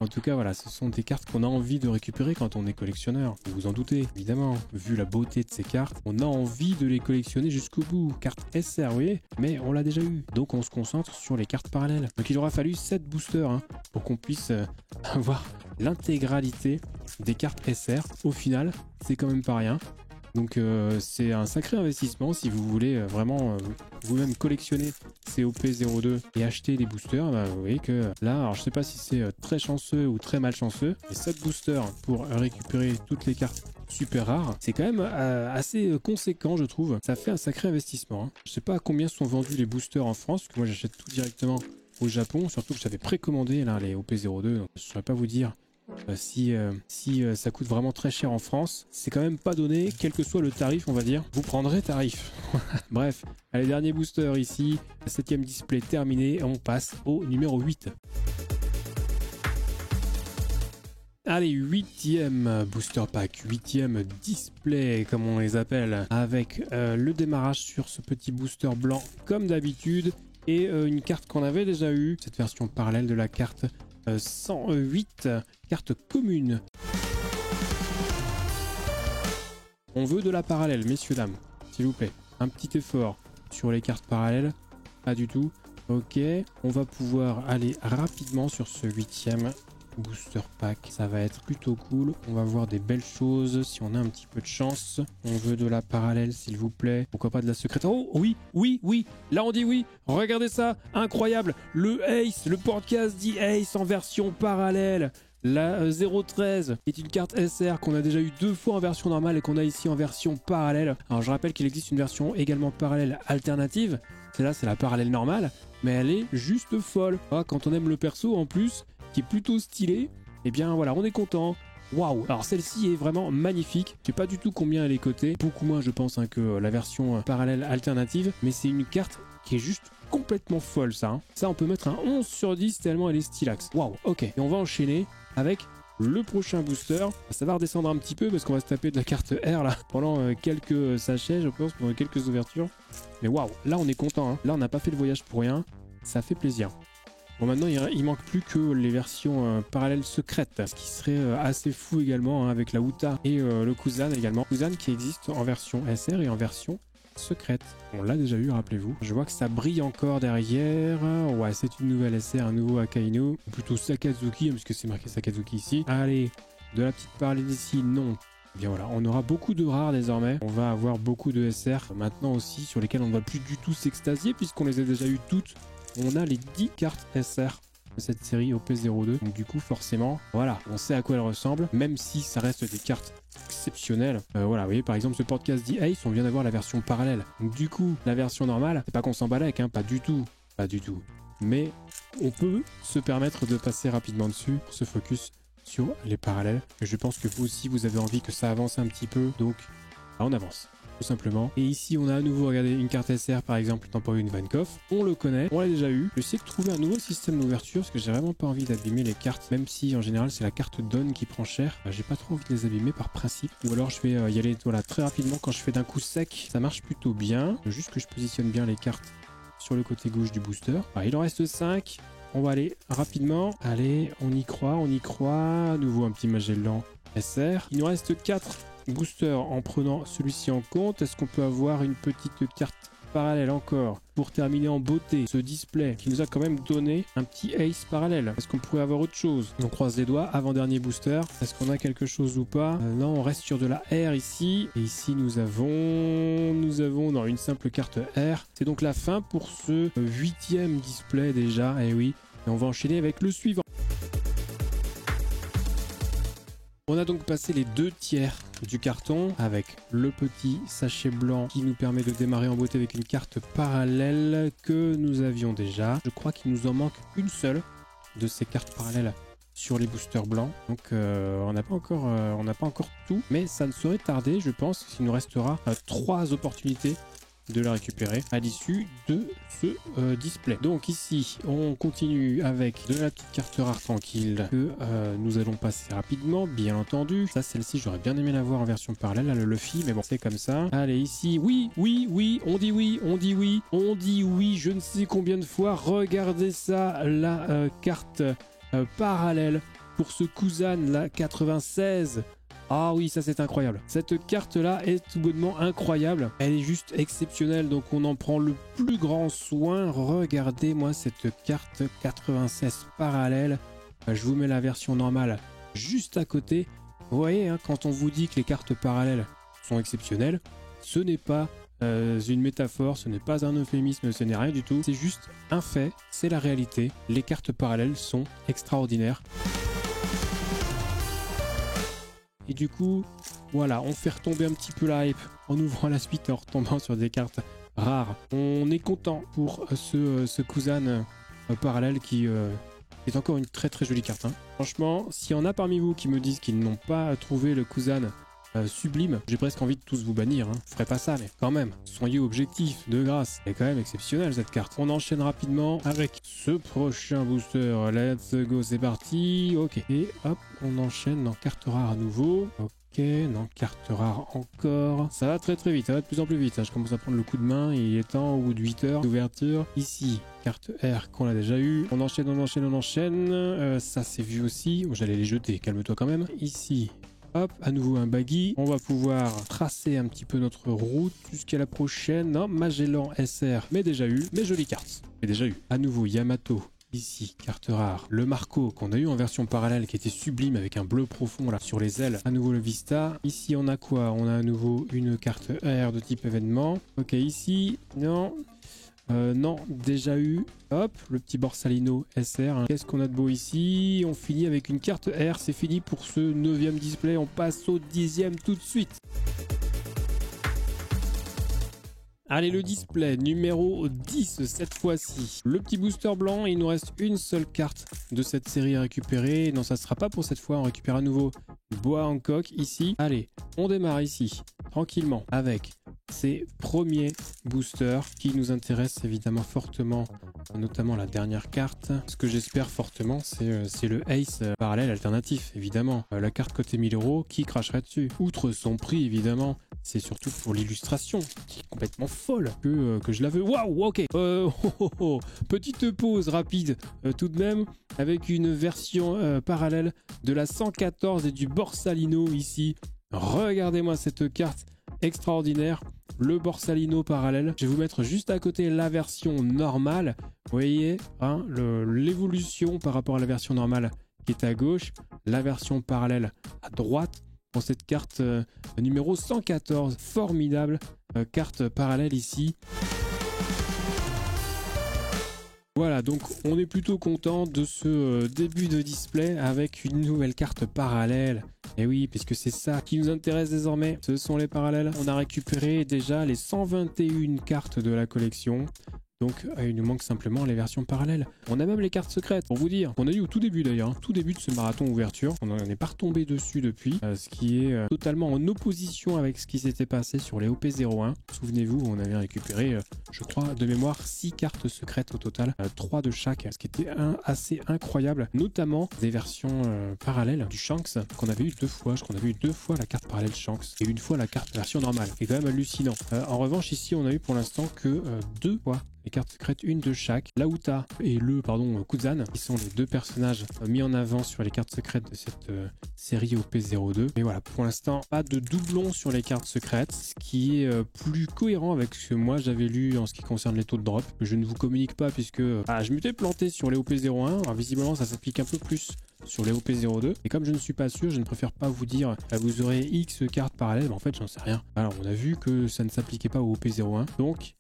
En tout cas voilà, ce sont des cartes qu'on a envie de récupérer quand on est collectionneur, vous vous en doutez évidemment, vu la beauté de ces cartes, on a envie de les collectionner jusqu'au bout. Carte SR, vous voyez, mais on l'a déjà eu, donc on se concentre sur les cartes parallèles. Donc il aura fallu 7 boosters pour qu'on puisse avoir l'intégralité des cartes SR. Au final, c'est quand même pas rien. Donc c'est un sacré investissement si vous voulez vraiment vous-même collectionner ces OP02 et acheter des boosters. Bah, vous voyez que là, alors je sais pas si c'est très chanceux ou très malchanceux, mais 7 boosters pour récupérer toutes les cartes super rares, c'est quand même assez conséquent je trouve. Ça fait un sacré investissement, hein. Je sais pas à combien sont vendus les boosters en France, parce que moi j'achète tout directement au Japon, surtout que j'avais précommandé là, les OP02, donc je saurais pas vous dire si ça coûte vraiment très cher en France. C'est quand même pas donné, quel que soit le tarif on va dire, vous prendrez tarif. Bref, allez, dernier booster ici, 7e display terminé, on passe au numéro 8. Allez, 8e booster pack, 8e display comme on les appelle, avec le démarrage sur ce petit booster blanc comme d'habitude et une carte qu'on avait déjà eue, cette version parallèle de la carte 108, carte commune. On veut de la parallèle, messieurs, dames, s'il vous plaît. Un petit effort sur les cartes parallèles, pas du tout. Ok, on va pouvoir aller rapidement sur ce 8e booster pack. Ça va être plutôt cool. On va voir des belles choses si on a un petit peu de chance. On veut de la parallèle, s'il vous plaît. Pourquoi pas de la secrète? Oh oui, oui, oui. Là, on dit oui. Regardez ça. Incroyable. Le Ace, le podcast dit Ace en version parallèle. La 013 est une carte SR qu'on a déjà eu 2 fois en version normale et qu'on a ici en version parallèle. Alors je rappelle qu'il existe une version également parallèle alternative. Celle-là c'est la parallèle normale, mais elle est juste folle. Ah, quand on aime le perso en plus, qui est plutôt stylé, et bien voilà, on est content. Waouh! Alors celle-ci est vraiment magnifique. Je sais pas du tout combien elle est cotée. Beaucoup moins je pense que la version parallèle alternative, mais c'est une carte qui est juste complètement folle ça. Ça on peut mettre un 11 sur 10 tellement elle est stylax. Waouh, ok. Et on va enchaîner avec le prochain booster. Ça va redescendre un petit peu parce qu'on va se taper de la carte R là pendant quelques sachets je pense, pendant quelques ouvertures. Mais waouh, là on est content, hein. Là on n'a pas fait le voyage pour rien. Ça fait plaisir. Bon maintenant il manque plus que les versions parallèles secrètes, ce qui serait assez fou également hein, avec la Uta et le Kuzan également. Kuzan qui existe en version SR et en version secrète. On l'a déjà eu, rappelez-vous. Je vois que ça brille encore derrière. Ouais, c'est une nouvelle SR, un nouveau Akainu. Ou plutôt Sakazuki, hein, puisque c'est marqué Sakazuki ici. Allez, de la petite parallèle ici, non. Bien voilà, on aura beaucoup de rares désormais. On va avoir beaucoup de SR maintenant aussi, sur lesquels on ne va plus du tout s'extasier, puisqu'on les a déjà eu toutes. On a les 10 cartes SR de cette série OP02. Donc du coup, forcément, voilà, on sait à quoi elles ressemblent, même si ça reste des cartes exceptionnelles. Voilà, vous voyez, par exemple, ce podcast dit Ace, on vient d'avoir la version parallèle. Donc du coup, la version normale, c'est pas qu'on s'en bat avec, hein, pas du tout. Pas du tout. Mais on peut se permettre de passer rapidement dessus, se focus sur les parallèles. Et je pense que vous aussi, vous avez envie que ça avance un petit peu. Donc, là, on avance. Tout simplement. Et ici, on a à nouveau, regardez, une carte SR, par exemple, Temporin Vankov. On le connaît, on l'a déjà eu. Je sais que trouver un nouveau système d'ouverture, parce que j'ai vraiment pas envie d'abîmer les cartes, même si, en général, c'est la carte Dawn qui prend cher. J'ai pas trop envie de les abîmer par principe. Ou alors, je vais y aller, voilà, très rapidement. Quand je fais d'un coup sec, ça marche plutôt bien. Juste que je positionne bien les cartes sur le côté gauche du booster. Ah, il en reste 5. On va aller rapidement. Allez, on y croit, on y croit. À nouveau, un petit Magellan SR. Il nous reste 4 booster en prenant celui-ci en compte. Est-ce qu'on peut avoir une petite carte parallèle encore pour terminer en beauté ce display qui nous a quand même donné un petit Ace parallèle? Est-ce qu'on pourrait avoir autre chose? On croise les doigts, avant-dernier booster. Est-ce qu'on a quelque chose ou pas? Non, on reste sur de la R ici. Et ici nous avons non, une simple carte R. C'est donc la fin pour ce 8e display déjà. Et oui, et on va enchaîner avec le suivant. On a donc passé les 2 tiers du carton avec le petit sachet blanc qui nous permet de démarrer en beauté avec une carte parallèle que nous avions déjà. Je crois qu'il nous en manque une seule de ces cartes parallèles sur les boosters blancs. Donc on n'a pas encore tout, mais ça ne saurait tarder, je pense, qu'il nous restera 3 opportunités de la récupérer à l'issue de ce display. Donc ici on continue avec de la petite carte rare tranquille que nous allons passer rapidement, bien entendu. Ça, celle-ci j'aurais bien aimé la voir en version parallèle, là, le Luffy, mais bon, c'est comme ça. Allez, ici, oui, oui, oui, on dit oui, on dit oui, on dit oui, je ne sais combien de fois. Regardez ça, la carte parallèle pour ce Kuzan, la 96. Ah oui, ça c'est incroyable. Cette carte-là est tout bonnement incroyable. Elle est juste exceptionnelle, donc on en prend le plus grand soin. Regardez-moi cette carte 96 parallèle. Je vous mets la version normale juste à côté. Vous voyez, hein, quand on vous dit que les cartes parallèles sont exceptionnelles, ce n'est pas une métaphore, ce n'est pas un euphémisme, ce n'est rien du tout. C'est juste un fait, c'est la réalité. Les cartes parallèles sont extraordinaires. Et du coup, voilà, on fait retomber un petit peu la hype en ouvrant la suite et en retombant sur des cartes rares. On est content pour ce Kuzan parallèle qui est encore une très très jolie carte. Hein. Franchement, s'il y en a parmi vous qui me disent qu'ils n'ont pas trouvé le Kuzan sublime, j'ai presque envie de tous vous bannir. Hein. Je ferai pas ça, mais quand même, soyez objectifs, de grâce. C'est quand même exceptionnel cette carte. On enchaîne rapidement avec ce prochain booster. Let's go, c'est parti. Ok, et hop, on enchaîne dans carte rare à nouveau. Ok, dans carte rare encore. Ça va très très vite, ça va de plus en plus vite. Hein. Je commence à prendre le coup de main. Il est temps au bout de 8 heures d'ouverture. Ici, carte R qu'on a déjà eu. On enchaîne, on enchaîne, on enchaîne. Ça c'est vu aussi. Oh, j'allais les jeter, calme-toi quand même. Ici. Hop, à nouveau un baggy. On va pouvoir tracer un petit peu notre route jusqu'à la prochaine. Non, Magellan SR, mais déjà eu. Mais jolie carte. Mais déjà eu. À nouveau Yamato Ici, carte rare, le Marco qu'on a eu en version parallèle qui était sublime avec un bleu profond là sur les ailes. À nouveau le Vista. Ici on a quoi? On a à nouveau une carte AR de type événement. Ok, ici, non. Non, déjà eu. Hop, le petit Borsalino SR. Hein. Qu'est-ce qu'on a de beau ici? On finit avec une carte R. C'est fini pour ce 9e display. On passe au 10e tout de suite. Allez, le display numéro 10 cette fois-ci. Le petit booster blanc, il nous reste une seule carte de cette série à récupérer. Non, ça ne sera pas pour cette fois. On récupère à nouveau Bois Hancock ici. Allez, on démarre ici, tranquillement, avec ces premiers boosters qui nous intéressent évidemment fortement, notamment la dernière carte. Ce que j'espère fortement, c'est le Ace parallèle alternatif, évidemment. La carte côté 1000 €, qui cracherait dessus? Outre son prix, évidemment, c'est surtout pour l'illustration, qui est complètement folle, que je la veux. Waouh, ok. Petite pause rapide, tout de même, avec une version parallèle de la 114 et du Borsalino ici. Regardez-moi cette carte extraordinaire, le Borsalino parallèle. Je vais vous mettre juste à côté la version normale. Vous voyez hein, l'évolution par rapport à la version normale qui est à gauche, la version parallèle à droite. Pour cette carte numéro 114, formidable carte parallèle ici. Voilà, donc on est plutôt content de ce début de display avec une nouvelle carte parallèle. Et oui, puisque c'est ça qui nous intéresse désormais, ce sont les parallèles. On a récupéré déjà les 121 cartes de la collection. Donc il nous manque simplement les versions parallèles. On a même les cartes secrètes, pour vous dire. On a eu au tout début d'ailleurs, tout début de ce marathon ouverture. On n'en est pas retombé dessus depuis, ce qui est totalement en opposition avec ce qui s'était passé sur les OP01. Souvenez-vous, on avait récupéré, je crois, de mémoire 6 cartes secrètes au total, 3 de chaque, ce qui était assez incroyable. Notamment des versions parallèles du Shanks, qu'on avait eu 2 fois. Je crois qu'on avait eu 2 fois la carte parallèle Shanks et une fois la carte version normale. C'est quand même hallucinant. En revanche, ici, on a eu pour l'instant que 2 fois les cartes secrètes, une de chaque. Lauta et Kuzan, qui sont les 2 personnages mis en avant sur les cartes secrètes de cette série OP02. Mais voilà, pour l'instant, pas de doublon sur les cartes secrètes, ce qui est plus cohérent avec ce que moi j'avais lu en ce qui concerne les taux de drop. Je ne vous communique pas puisque je m'étais planté sur les OP01. Alors visiblement, ça s'applique un peu plus sur les OP02. Et comme je ne suis pas sûr, je ne préfère pas vous dire vous aurez X cartes parallèles. Mais en fait, j'en sais rien. Alors, on a vu que ça ne s'appliquait pas au OP01. Donc,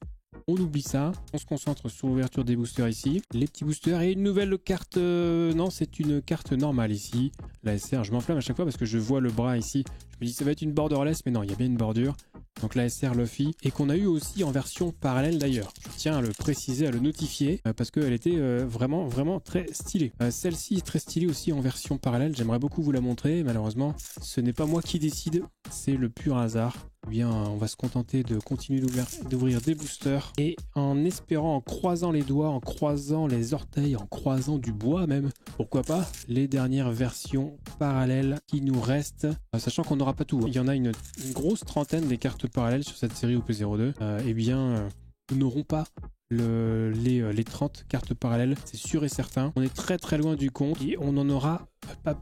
on oublie ça, on se concentre sur l'ouverture des boosters ici. Les petits boosters et une nouvelle carte... non, c'est une carte normale ici. La SR, je m'enflamme à chaque fois parce que je vois le bras ici. Je me dis ça va être une borderless, mais non, il y a bien une bordure. Donc la SR Luffy, et qu'on a eu aussi en version parallèle d'ailleurs. Je tiens à le préciser, à le notifier, parce qu'elle était vraiment très stylée. Celle-ci est très stylée aussi en version parallèle. J'aimerais beaucoup vous la montrer. Malheureusement, ce n'est pas moi qui décide, c'est le pur hasard. Eh bien, on va se contenter de continuer d'ouvrir des boosters et en espérant, en croisant les doigts, en croisant les orteils, en croisant du bois même, pourquoi pas, les dernières versions parallèles qui nous restent, sachant qu'on n'aura pas tout. Il y en a une grosse trentaine des cartes parallèles sur cette série OP02. Eh bien, nous n'aurons pas les 30 cartes parallèles, c'est sûr et certain. On est très loin du compte et on n'en aura pas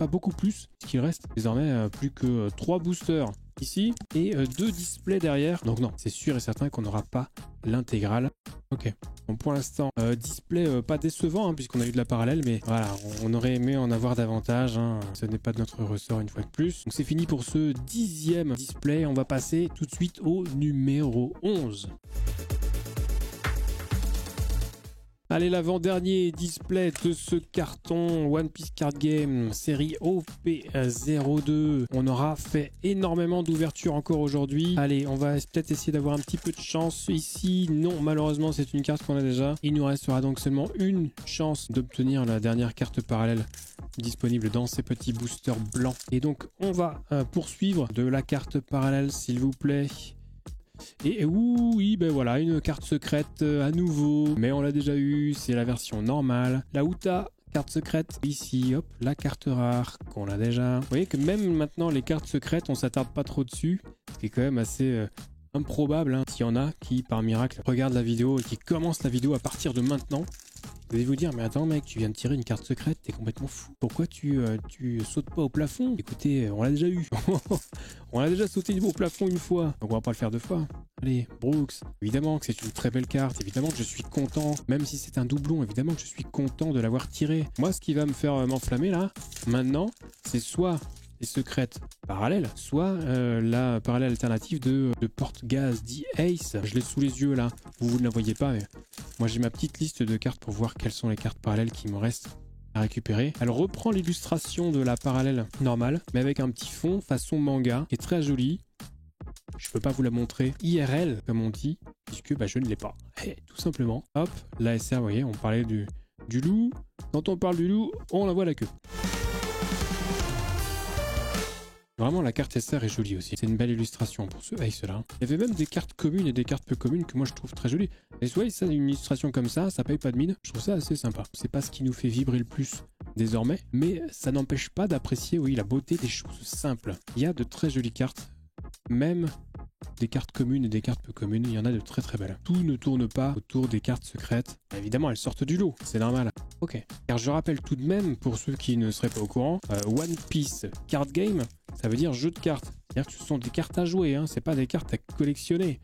beaucoup plus, puisqu'il reste désormais plus que 3 boosters ici et 2 displays derrière. Donc non, c'est sûr et certain qu'on n'aura pas l'intégrale. Ok, donc pour l'instant, display pas décevant hein, puisqu'on a eu de la parallèle, mais voilà, on aurait aimé en avoir davantage. Hein. Ce n'est pas de notre ressort une fois de plus. Donc c'est fini pour ce 10e display. On va passer tout de suite au numéro 11. Allez, l'avant-dernier display de ce carton One Piece Card Game série OP02. On aura fait énormément d'ouvertures encore aujourd'hui. Allez, on va peut-être essayer d'avoir un petit peu de chance ici. Non, malheureusement, c'est une carte qu'on a déjà. Il nous restera donc seulement une chance d'obtenir la dernière carte parallèle disponible dans ces petits boosters blancs. Et donc, on va poursuivre de la carte parallèle, s'il vous plaît. Et oui, ben voilà, une carte secrète à nouveau, mais on l'a déjà eu, c'est la version normale. La Uta, carte secrète, ici, hop, la carte rare, qu'on a déjà. Vous voyez que même maintenant, les cartes secrètes, on s'attarde pas trop dessus, ce qui est quand même assez improbable, hein, s'il y en a qui, par miracle, regardent la vidéo et qui commencent la vidéo à partir de maintenant. Vous allez vous dire, mais attends mec, tu viens de tirer une carte secrète, t'es complètement fou. Pourquoi tu sautes pas au plafond? Écoutez, on l'a déjà eu. On a déjà sauté au plafond une fois, donc on va pas le faire deux fois. Allez, Brooks, évidemment que c'est une très belle carte, évidemment que je suis content, même si c'est un doublon, évidemment que je suis content de l'avoir tiré. Moi, ce qui va me faire m'enflammer là, maintenant, c'est soit les secrètes parallèles, soit la parallèle alternative de Portgaz dit Ace. Je l'ai sous les yeux là, vous ne la voyez pas, mais moi j'ai ma petite liste de cartes pour voir quelles sont les cartes parallèles qui me restent à récupérer. Elle reprend l'illustration de la parallèle normale, mais avec un petit fond façon manga, qui est très joli. Je peux pas vous la montrer IRL, comme on dit, puisque je ne l'ai pas. Et tout simplement, hop, l'ASR, vous voyez, on parlait du loup. Quand on parle du loup, on la voit la queue. Vraiment, la carte SR est jolie aussi. C'est une belle illustration pour ce Ace là. Il y avait même des cartes communes et des cartes peu communes que moi je trouve très jolies. Et vous voyez, ça, une illustration comme ça paye pas de mine. Je trouve ça assez sympa. C'est pas ce qui nous fait vibrer le plus désormais, mais ça n'empêche pas d'apprécier, oui, la beauté des choses simples. Il y a de très jolies cartes, même des cartes communes et des cartes peu communes, il y en a de très très belles. Tout ne tourne pas autour des cartes secrètes. Évidemment, elles sortent du lot, c'est normal. Ok, car je rappelle tout de même, pour ceux qui ne seraient pas au courant, One Piece Card Game, ça veut dire jeu de cartes. C'est-à-dire que ce sont des cartes à jouer, hein, c'est pas des cartes à collectionner.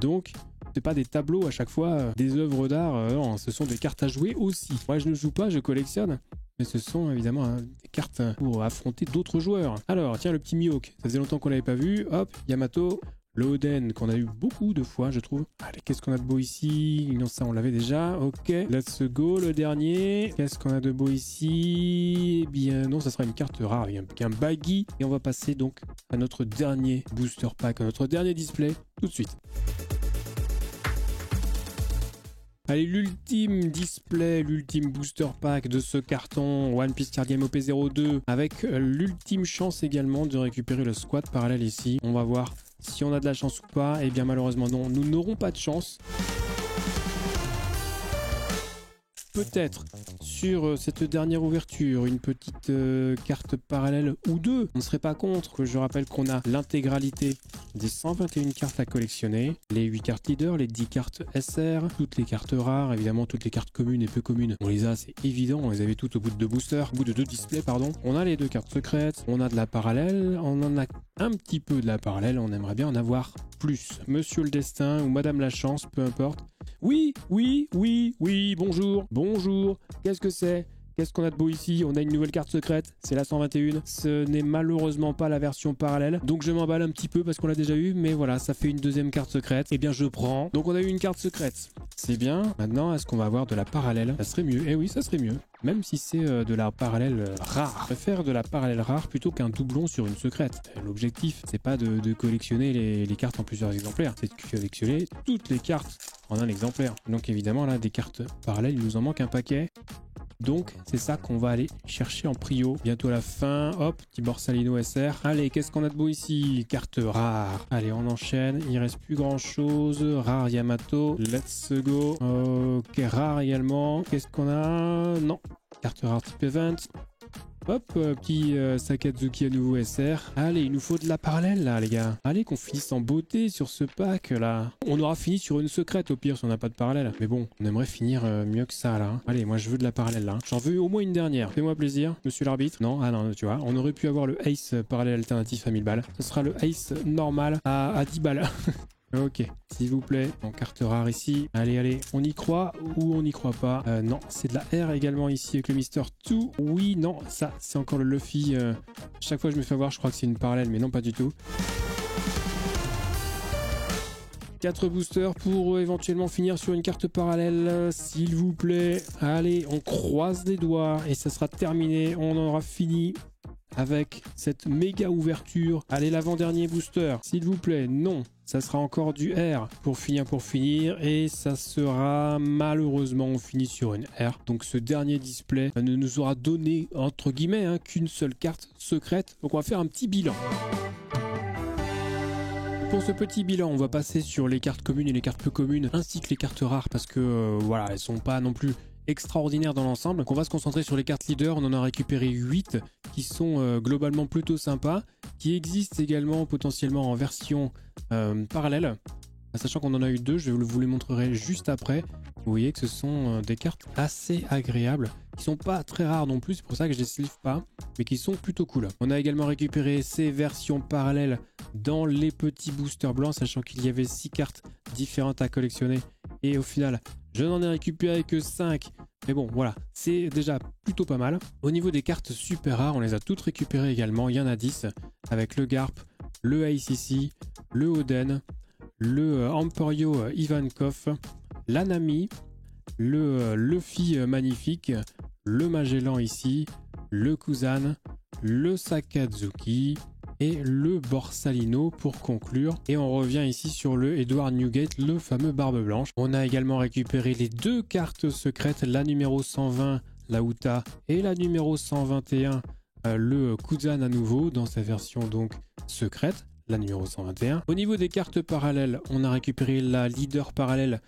Donc, c'est pas des tableaux à chaque fois, des œuvres d'art, non, ce sont des cartes à jouer aussi. Moi, je ne joue pas, je collectionne. Mais ce sont évidemment des cartes pour affronter d'autres joueurs. Alors, tiens, le petit Mihawk, ça faisait longtemps qu'on l'avait pas vu. Hop, Yamato. Le Oden, qu'on a eu beaucoup de fois, je trouve. Allez, qu'est-ce qu'on a de beau ici? Non, ça, on l'avait déjà. Ok, let's go, le dernier. Qu'est-ce qu'on a de beau ici? Eh bien, non, ça sera une carte rare, un baggy. Et on va passer donc à notre dernier booster pack, à notre dernier display, tout de suite. Allez, l'ultime display, l'ultime booster pack de ce carton One Piece Card Game OP02 avec l'ultime chance également de récupérer le squad parallèle ici. On va voir si on a de la chance ou pas. Eh bien malheureusement non, nous n'aurons pas de chance. Peut-être sur cette dernière ouverture, une petite carte parallèle ou deux. On ne serait pas contre. Je rappelle qu'on a l'intégralité des 121 cartes à collectionner, les 8 cartes leaders, les 10 cartes SR, toutes les cartes rares, évidemment toutes les cartes communes et peu communes. On les a, c'est évident, on les avait toutes au bout de deux boosters, au bout de deux displays, pardon. On a les deux cartes secrètes, on a de la parallèle, on en a un petit peu de la parallèle, on aimerait bien en avoir plus. Monsieur le Destin ou Madame la Chance, peu importe. Oui, bonjour, bonjour, qu'est-ce que c'est? Qu'est-ce qu'on a de beau ici? On a une nouvelle carte secrète, c'est la 121. Ce n'est malheureusement pas la version parallèle, donc je m'emballe un petit peu parce qu'on l'a déjà eu, mais voilà, ça fait une deuxième carte secrète. Eh bien, je prends. Donc on a eu une carte secrète. C'est bien. Maintenant, est-ce qu'on va avoir de la parallèle? Ça serait mieux. Eh oui, ça serait mieux. Même si c'est de la parallèle rare. Je préfère de la parallèle rare plutôt qu'un doublon sur une secrète. L'objectif, c'est pas de collectionner les cartes en plusieurs exemplaires, c'est de collectionner toutes les cartes en un exemplaire. Donc évidemment, là, des cartes parallèles, il nous en manque un paquet. Donc, c'est ça qu'on va aller chercher en prio. Bientôt la fin. Hop, petit Borsalino SR. Allez, qu'est-ce qu'on a de beau ici? Carte rare. Allez, on enchaîne. Il reste plus grand-chose. Rare Yamato. Let's go. Ok, rare également. Qu'est-ce qu'on a? Non. Carte rare type event. Hop, petit Sakazuki à nouveau SR. Allez, il nous faut de la parallèle là, les gars. Allez, qu'on finisse en beauté sur ce pack là. On aura fini sur une secrète au pire si on n'a pas de parallèle. Mais bon, on aimerait finir mieux que ça là. Allez, moi je veux de la parallèle là. J'en veux au moins une dernière. Fais-moi plaisir, monsieur l'arbitre. Non, ah non, tu vois, on aurait pu avoir le Ace parallèle alternatif à 1000 balles. Ce sera le Ace normal à 10 balles. Ok, s'il vous plaît, en carte rare ici. Allez, on y croit ou on n'y croit pas? Non, c'est de la R également ici avec le Mister 2. Oui, non, ça, c'est encore le Luffy. Chaque fois que je me fais voir, je crois que c'est une parallèle, mais non, pas du tout. 4 boosters pour éventuellement finir sur une carte parallèle, s'il vous plaît. Allez, on croise les doigts et ça sera terminé. On aura fini avec cette méga ouverture. Allez, l'avant-dernier booster, s'il vous plaît. Non, ça sera encore du R pour finir et ça sera malheureusement on finit sur une R. Donc ce dernier display ne nous aura donné entre guillemets qu'une seule carte secrète. Donc on va faire un petit bilan. Pour ce petit bilan, on va passer sur les cartes communes et les cartes peu communes ainsi que les cartes rares parce que voilà, elles sont pas non plus extraordinaire dans l'ensemble. Donc on va se concentrer sur les cartes leaders. On en a récupéré 8 qui sont globalement plutôt sympas, qui existent également potentiellement en version parallèle. sachant qu'on en a eu deux, je vous les montrerai juste après. Vous voyez que ce sont des cartes assez agréables, qui sont pas très rares non plus, c'est pour ça que je les sleeve pas, mais qui sont plutôt cool. On a également récupéré ces versions parallèles dans les petits boosters blancs, sachant qu'il y avait 6 cartes différentes à collectionner, et au final, je n'en ai récupéré que 5. Mais bon, voilà, c'est déjà plutôt pas mal. Au niveau des cartes super rares, on les a toutes récupérées également. Il y en a 10 avec le Garp, le ACC, le Oden, le Emporio Ivankov, l'Anami, le Luffy magnifique, le Magellan ici, le Kuzan, le Sakazuki et le Borsalino pour conclure. Et on revient ici sur le Edward Newgate, le fameux Barbe Blanche. On a également récupéré les deux cartes secrètes, la numéro 120, la Uta, et la numéro 121, le Kuzan à nouveau, dans sa version donc secrète, la numéro 121. Au niveau des cartes parallèles, on a récupéré la leader parallèle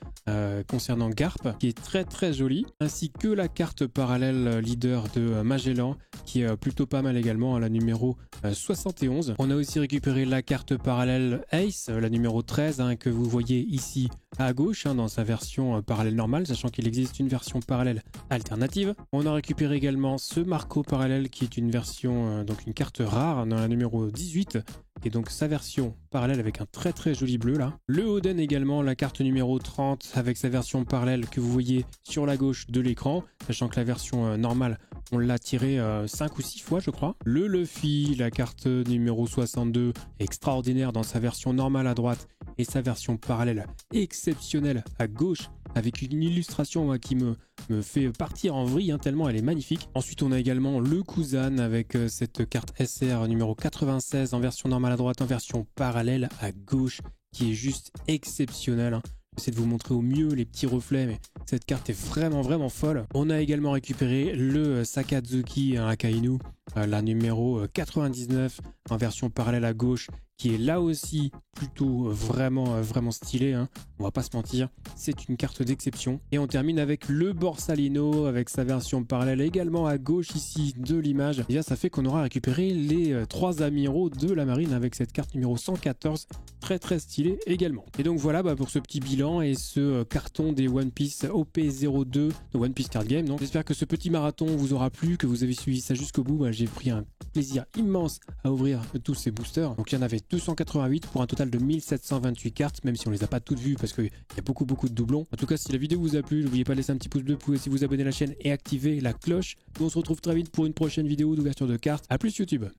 concernant Garp, qui est très jolie, ainsi que la carte parallèle leader de Magellan, qui est plutôt pas mal également, à la numéro 71. On a aussi récupéré la carte parallèle Ace, la numéro 13, que vous voyez ici à gauche, dans sa version parallèle normale, sachant qu'il existe une version parallèle alternative. On a récupéré également ce Marco parallèle, qui est une version, donc une carte rare, dans la numéro 18, et donc sa version parallèle avec un très joli bleu là. Le Oden également, la carte numéro 30 avec sa version parallèle que vous voyez sur la gauche de l'écran, sachant que la version normale on l'a tiré 5 ou 6 fois je crois. Le Luffy, la carte numéro 62, extraordinaire dans sa version normale à droite et sa version parallèle exceptionnelle à gauche, avec une illustration qui me fait partir en vrille tellement elle est magnifique. Ensuite on a également le Kuzan avec cette carte SR numéro 96 en version normale à droite, en version parallèle à gauche, qui est juste exceptionnelle. J'essaie de vous montrer au mieux les petits reflets, mais cette carte est vraiment folle. On a également récupéré le Sakazuki Akainu, la numéro 99 en version parallèle à gauche, qui est là aussi plutôt vraiment stylé, on va pas se mentir, c'est une carte d'exception. Et on termine avec le Borsalino avec sa version parallèle également à gauche ici de l'image. Et bien ça fait qu'on aura récupéré les 3 amiraux de la marine avec cette carte numéro 114, très stylé également. Et donc voilà pour ce petit bilan et ce carton des One Piece OP02 de One Piece Card Game. Donc j'espère que ce petit marathon vous aura plu, que vous avez suivi ça jusqu'au bout. J'ai pris un plaisir immense à ouvrir tous ces boosters. Donc il y en avait 288 pour un total de 1728 cartes, même si on les a pas toutes vues parce qu'il y a beaucoup de doublons. En tout cas, si la vidéo vous a plu, n'oubliez pas de laisser un petit pouce bleu, vous pouvez aussi vous abonner à la chaîne et activer la cloche. Nous on se retrouve très vite pour une prochaine vidéo d'ouverture de cartes. A plus YouTube.